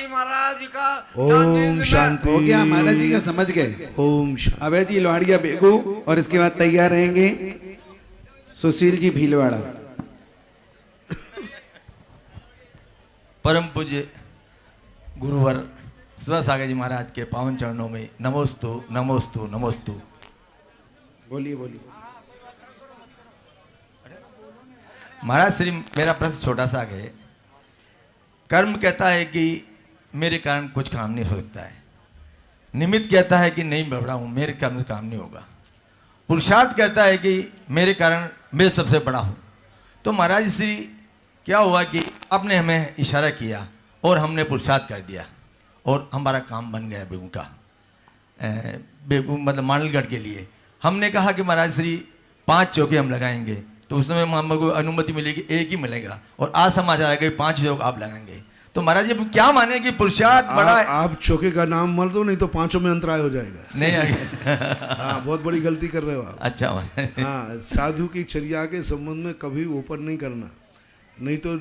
महाराज का ओम शांति। हो गया, महाराज जी का समझ गए। ओम शांति। अभय जी लोहाड़िया बेगू, और इसके बाद तैयार रहेंगे सुशील जी भीलवाड़ा। परम पूज्य गुरुवर सुधासागर जी महाराज के पावन चरणों में नमोस्तु नमोस्तु नमोस्तु। बोलिए बोलिए। महाराज श्री, मेरा प्रश्न छोटा सा है। कर्म कहता है कि मेरे कारण कुछ काम नहीं हो सकता है, निमित्त कहता है कि नहीं बड़ा हूँ, मेरे कर्म से काम नहीं होगा, पुरुषार्थ कहता है कि मेरे कारण मैं सबसे बड़ा हूँ। तो महाराज श्री क्या हुआ कि आपने हमें इशारा किया और हमने पुरुषार्थ कर दिया और हमारा काम बन गया बेगू का, बेगू मतलब मांडलगढ़ के लिए। हमने कहा कि महाराज श्री 5 चौके हम लगाएंगे, तो उस समय हमको अनुमति मिलेगी, एक ही मिलेगा, और आज समाचार आएगा 5 चौक आप लगाएंगे। तो महाराज जी क्या माने कि पुरुषार्थ बड़ा है? आप चौके का नाम मत दो, नहीं तो 5 में अंतराय हो जाएगा। नहीं आगे हाँ, बहुत बड़ी गलती कर रहे हो आप। अच्छा हाँ, साधु की चर्या के संबंध में कभी ऊपर नहीं करना, नहीं तो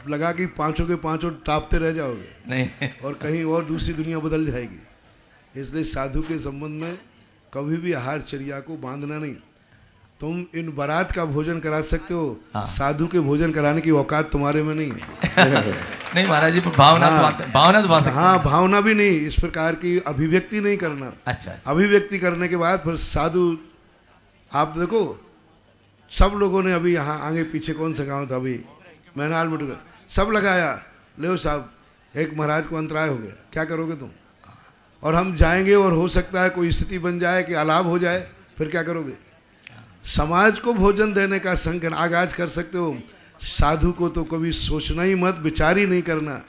लगा कि 5 के 5 टापते रह जाओगे नहीं, और कहीं और दूसरी दुनिया बदल जाएगी। इसलिए साधु के संबंध में कभी भी आहार चर्या को बांधना नहीं। तुम इन बारात का भोजन करा सकते हो, हाँ। साधु के भोजन कराने की औकात तुम्हारे में नहीं है। नहीं महाराज जी, भावना हाँ, भावना तो बात। हाँ, भावना भी नहीं, इस प्रकार की अभिव्यक्ति नहीं करना। अच्छा, अभिव्यक्ति करने के बाद फिर साधु, आप देखो सब लोगों ने अभी यहाँ आगे पीछे कौन सा गाँव था, अभी मैनाल में सब लगाया, ले साहब एक महाराज को अंतराय हो गया, क्या करोगे तुम? और हम जाएंगे और हो सकता है कोई स्थिति बन जाए कि अलाभ हो जाए, फिर क्या करोगे? समाज को भोजन देने का संकल्प आगाज कर सकते हो, साधु को तो कभी सोचना ही मत, विचार ही नहीं करना।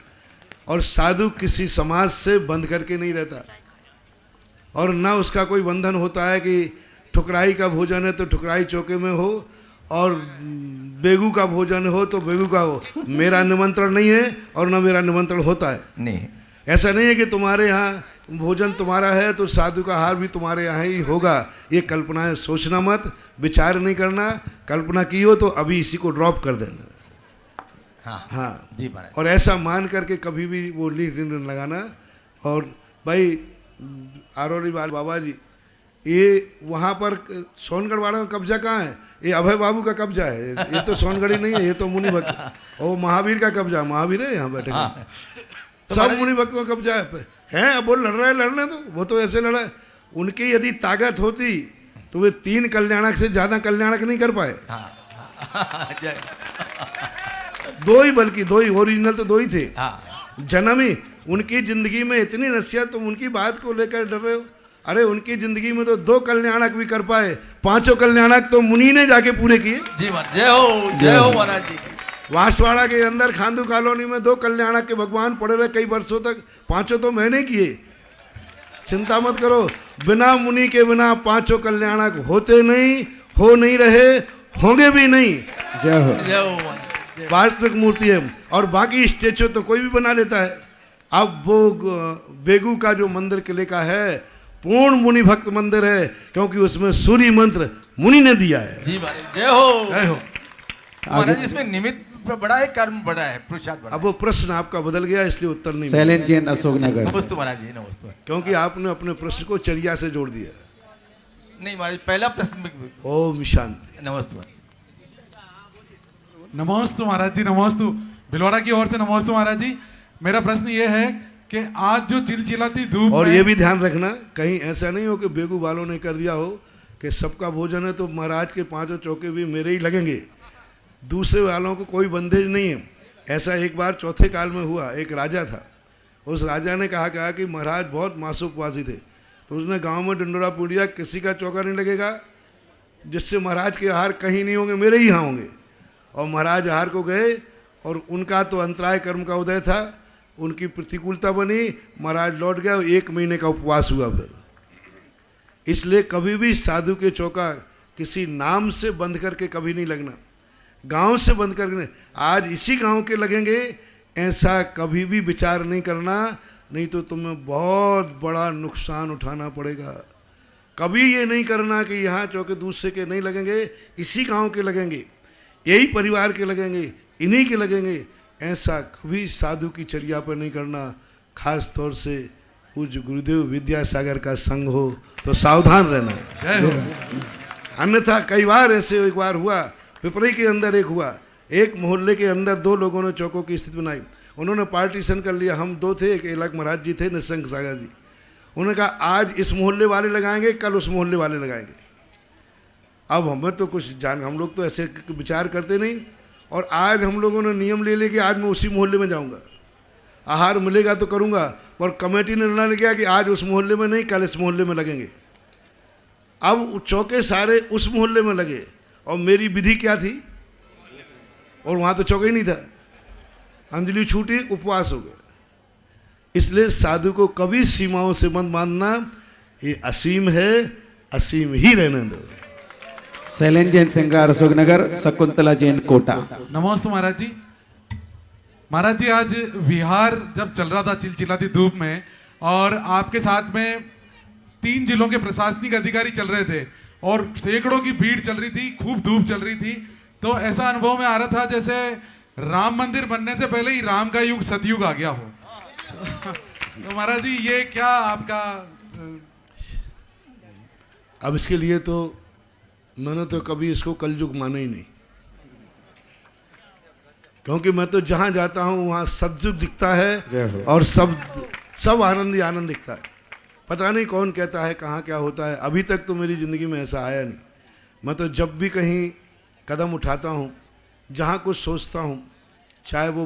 और साधु किसी समाज से बंध करके नहीं रहता, और ना उसका कोई बंधन होता है कि ठुकराई का भोजन है तो ठुकराई चौके में हो, और बेगू का भोजन हो तो बेगू का हो। मेरा निमंत्रण नहीं है और ना मेरा निमंत्रण होता है। नहीं, ऐसा नहीं है कि तुम्हारे यहाँ भोजन तुम्हारा है तो साधु का आहार भी तुम्हारे यहाँ ही होगा। ये कल्पनाएं सोचना मत, विचार नहीं करना। कल्पना की हो तो अभी इसी को ड्रॉप कर देना। हाँ जी महाराज। और ऐसा मान करके कभी भी वो लीड नहीं लगाना। और भाई आरोरी बाबा जी, ये वहाँ पर सोनगढ़ वालों का कब्जा कहाँ है? ये अभय बाबू का कब्जा है, ये तो सोनगढ़ी नहीं है, ये तो मुनि भक्त और महावीर का कब्जा। महावीर है यहाँ बैठे, हाँ। तो सब मुनि भक्तों का कब्जा है। अब वो लड़ रहे लड़ने दो, वो तो ऐसे लड़ा। उनकी यदि ताकत होती तो वे 3 कल्याणक से ज्यादा कल्याणक नहीं कर पाए। 2 ही, बल्कि 2 ही, ओरिजिनल तो 2 ही थे। जन्म ही उनकी जिंदगी में इतनी नसीहत, तुम उनकी बात को लेकर डर रहे हो। अरे उनकी जिंदगी में तो 2 कल्याणक भी कर पाए, 5 कल्याणक तो मुनि ने जाके पूरे किए। जी महाराज, जय हो महाराज जी। वासवाड़ा के अंदर खांदू कॉलोनी में 2 कल्याणक के भगवान पड़े रहे कई वर्षों तक, 5 तो मैंने किए। चिंता मत करो, बिना मुनि के बिना 5 कल्याणक होते नहीं, हो नहीं रहे, होंगे भी नहीं। जय हो, जय हो। वास्तविक मूर्ति है। और बाकी स्टेचू तो कोई भी बना लेता है। अब वो बेगू का जो मंदिर किले का है, पूर्ण मुनि भक्त मंदिर है, क्योंकि उसमें सूर्य मंत्र मुनि ने दिया है। जी महाराज, जय हो, जय हो। महाराज इसमें निमित्त बड़ा है, कर्म बड़ा है, पुरुषार्थ बड़ा है। अब वो प्रश्न आपका बदल गया, इसलिए उत्तर नहीं। शैलेंद्र जैन, अशोक नगर। नमस्ते महाराज जी, नमस्ते। क्योंकि आपने अपने प्रश्न को चर्या से जोड़ दिया। नहीं महाराज, पहला प्रश्न। ओम शांति। नमस्ते नमोस्तु महाराज जी, नमोस्तु। भिलवाड़ा की ओर से नमोस्तु महाराज जी। मेरा प्रश्न ये है कि आज जो चिलचिलाती धूप, और ये भी ध्यान रखना, कहीं ऐसा नहीं हो कि बेगू वालों ने कर दिया हो कि सबका भोजन है तो महाराज के 5 चौके भी मेरे ही लगेंगे, दूसरे वालों को कोई बंदेज नहीं है। ऐसा एक बार चौथे काल में हुआ। एक राजा था, उस राजा ने कहा कि महाराज बहुत मासूपवासी थे, तो उसने गांव में डंडोरा पूडिया, किसी का चौका नहीं लगेगा जिससे महाराज के आहार कहीं नहीं होंगे, मेरे ही यहाँ होंगे। और महाराज आहार को गए और उनका तो अंतराय कर्म का उदय था, उनकी प्रतिकूलता बनी, महाराज लौट गया, 1 महीने का उपवास हुआ फिर। इसलिए कभी भी साधु के चौका किसी नाम से बंद करके कभी नहीं लगना, गांव से बंद करके। आज इसी गांव के लगेंगे ऐसा कभी भी विचार नहीं करना। नहीं तो तुम्हें बहुत बड़ा नुकसान उठाना पड़ेगा। कभी ये नहीं करना कि यहाँ चौके दूसरे के नहीं लगेंगे, इसी गांव के लगेंगे, यही परिवार के लगेंगे, इन्हीं के लगेंगे, ऐसा कभी साधु की चर्या पर नहीं करना। खास तौर से पूज्य गुरुदेव विद्यासागर का संग हो तो सावधान रहना। अन्यथा कई बार ऐसे, एक बार हुआ पिपरी के अंदर, एक मोहल्ले के अंदर 2 लोगों ने चौकों की स्थिति बनाई। उन्होंने पार्टीशन कर लिया, हम 2 थे, एक एलक महाराज जी थे, निशंक सागर जी। उन्होंने कहा आज इस मोहल्ले वाले लगाएंगे, कल उस मोहल्ले वाले लगाएंगे। अब हमें तो कुछ हम लोग तो ऐसे विचार करते नहीं, और आज हम लोगों ने नियम ले लिया कि आज मैं उसी मोहल्ले में जाऊंगा, आहार मिलेगा तो करूंगा, और कमेटी ने निर्णय किया कि आज उस मोहल्ले में नहीं, कल इस मोहल्ले में लगेंगे। अब चौके सारे उस मोहल्ले में लगे, और मेरी विधि क्या थी, और वहाँ तो चौका ही नहीं था, अंजलि छूटी, उपवास हो गया। इसलिए साधु को कभी सीमाओं से मत मानना, ये असीम है, असीम ही रहने दो। शैलेंद्र जैन सिंगार अशोकनगर, शकुंतला जैन कोटा। नमस्ते महाराज जी। महाराज जी, आज विहार जब चल रहा था चिलचिलाती धूप में, और आपके साथ में 3 जिलों के प्रशासनिक अधिकारी चल रहे थे, और सैकड़ों की भीड़ चल रही थी, खूब धूप चल रही थी, तो ऐसा अनुभव में आ रहा था जैसे राम मंदिर बनने से पहले ही राम का युग सतयुग आ गया हो। तो महाराज जी, ये क्या आपका? अब इसके लिए तो मैंने तो कभी इसको कलयुग माना ही नहीं, क्योंकि मैं तो जहां जाता हूं वहां सतयुग दिखता है, और सब आनंद ही आनंद दिखता है। पता नहीं कौन कहता है कहाँ क्या होता है, अभी तक तो मेरी ज़िंदगी में ऐसा आया नहीं। मैं तो जब भी कहीं कदम उठाता हूँ, जहाँ कुछ सोचता हूँ, चाहे वो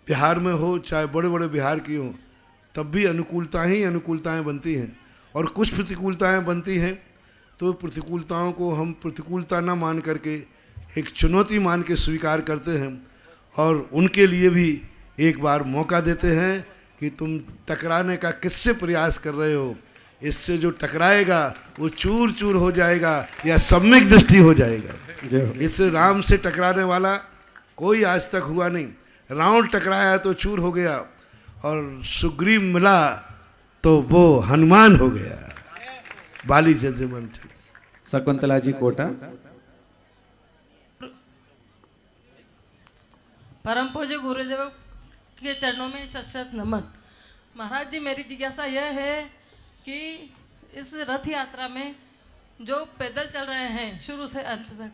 बिहार में हो, चाहे बड़े बड़े बिहार की हो, तब भी अनुकूलताएं बनती हैं, और कुछ प्रतिकूलताएं बनती हैं, तो प्रतिकूलताओं को हम प्रतिकूलता ना मान करके एक चुनौती मान के स्वीकार करते हैं, और उनके लिए भी एक बार मौका देते हैं कि तुम टकराने का किससे प्रयास कर रहे हो, इससे जो टकराएगा वो चूर चूर हो जाएगा या सम्यक दृष्टि हो जाएगा। इससे राम से टकराने वाला कोई आज तक हुआ नहीं। रावण टकराया तो चूर हो गया, और सुग्रीव मिला तो वो हनुमान हो गया। बाली जजमन मन। शकुंतला जी कोटा। परम पूज्य गुरुदेव के चरणों में शत नमन। महाराज जी, मेरी जिज्ञासा यह है कि इस रथ यात्रा में जो पैदल चल रहे हैं शुरू से अंत तक,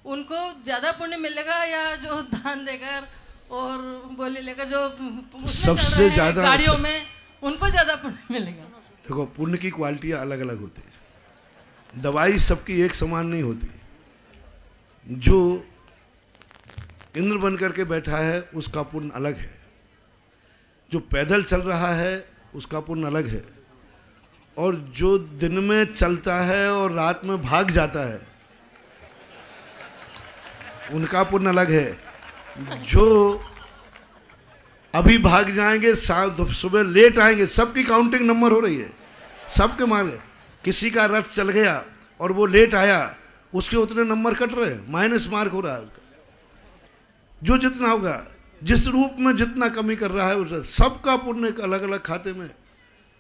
उनको ज़्यादा पुण्य मिलेगा या जो दान देकर और बोली लेकर जो सबसे ज़्यादा गाड़ियों में, उनको ज़्यादा पुण्य मिलेगा? देखो, पुण्य की क्वालिटियाँ अलग अलग होती है, दवाई सबकी एक समान नहीं होती। जो इंद्र बन करके बैठा है उसका पुण्य अलग है, जो पैदल चल रहा है उसका पुण्य अलग है, और जो दिन में चलता है और रात में भाग जाता है उनका पुण्य अलग है। जो अभी भाग जाएंगे, सुबह लेट आएंगे, सबकी काउंटिंग नंबर हो रही है, सबके मार्ग। किसी का रथ चल गया और वो लेट आया, उसके उतने नंबर कट रहे हैं, माइनस मार्क हो रहा है उसका। जो जितना होगा, जिस रूप में जितना कमी कर रहा है उस सबका पुण्य अलग अलग खाते में।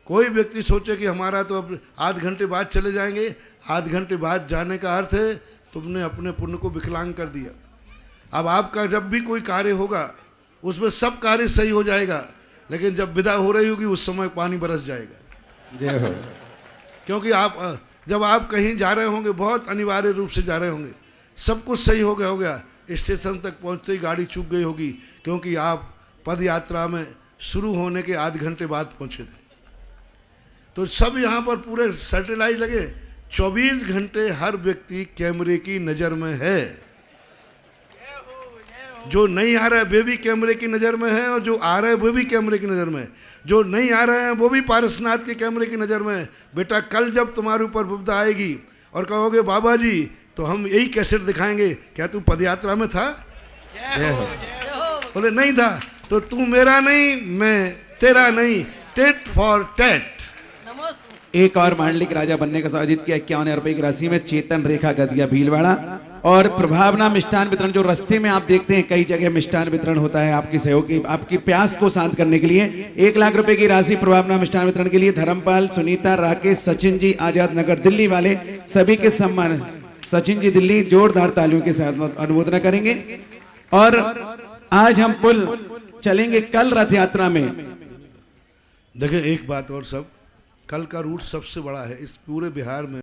कोई व्यक्ति सोचे कि हमारा तो अब आध घंटे बाद चले जाएंगे, आध घंटे बाद जाने का अर्थ है तुमने अपने पुण्य को विकलांग कर दिया। अब आपका जब भी कोई कार्य होगा उसमें सब कार्य सही हो जाएगा, लेकिन जब विदा हो रही होगी उस समय पानी बरस जाएगा। क्योंकि जब आप कहीं जा रहे होंगे, बहुत अनिवार्य रूप से जा रहे होंगे, सब कुछ सही हो गया, स्टेशन तक पहुंचते ही गाड़ी चूक गई होगी, क्योंकि आप पद यात्रा में शुरू होने के आध घंटे बाद पहुंचे थे। तो सब यहाँ पर पूरे सैटेलाइट लगे, 24 घंटे हर व्यक्ति कैमरे की नज़र में है। जो नहीं आ रहा है वे भी कैमरे की नज़र में है, और जो आ रहा है वो भी कैमरे की नज़र में है। जो नहीं आ रहे हैं वो भी पारसनाथ के कैमरे की नज़र में है। बेटा, कल जब तुम्हारे ऊपर विपदा आएगी और कहोगे बाबा जी तो हम यही कैसेट दिखाएंगे, क्या तू पदयात्रा में था? बोले नहीं था, तो तू मेरा नहीं, मैं तेरा नहीं, टेट फॉर टेट। एक और मांडलिक राजा बनने का साजिद किया 51 रुपए की राशि में चेतन रेखा गदिया भीलवाड़ा। और प्रभावना मिष्ठान वितरण, जो रास्ते में आप देखते हैं कई जगह मिष्ठान वितरण होता है आपकी सहयोग की, आपकी प्यास को शांत करने के लिए 1 लाख रुपए की राशि प्रभावना मिष्ठान वितरण के लिए धर्मपाल, सुनीता, राकेश, सचिन जी आजाद नगर दिल्ली वाले सभी के सम्मान, सचिन जी दिल्ली जोरदार तालियों के साथ अनुमोदन करेंगे। और आज हम पुल चलेंगे कल रथ यात्रा में। देखिए एक बात और, सब कल का रूट सबसे बड़ा है इस पूरे बिहार में।